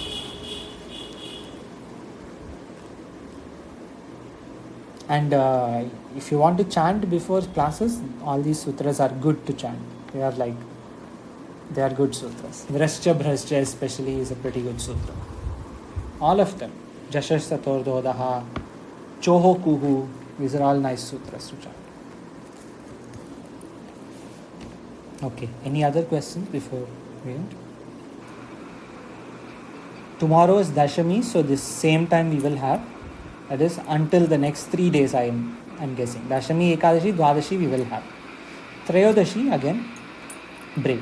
And if you want to chant before classes, all these sutras are good to chant. They are good sutras. Vrascha Bhrascha especially is a pretty good sutra. All of them. Jashastratordhodaha, Chohokuhu, these are all nice sutras to chant. Okay, any other questions before we end? Tomorrow is Dashami, so this same time we will have. That is until the next 3 days I'm guessing. Dashami, Ekadashi, Dwadashi we will have. Trayodashi again, break.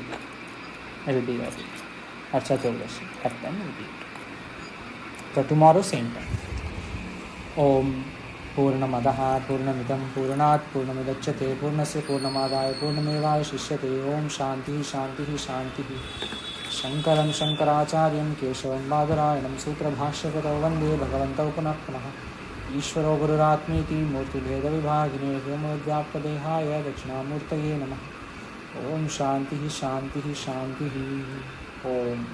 It will be early. Or Chaturdashi, that time will be it. So tomorrow same time. Om Purnamadaha Purnamidam Purnat Purnamidachyate Purnasya Purnamadaya Purnamevaya Shishyate Om Shanti Shanti Shanti. Shankaram Shankaracharyam Keshavam Badarayanam Sutra Bhashyakatau Vande Bhagavantau Punah Punah Ishvaro Gururatmeti Murti Veda Vibhagine Vyomodvyaptadehaya Dakshinamurtaye Namah Om Shanti Shanti Shanti Om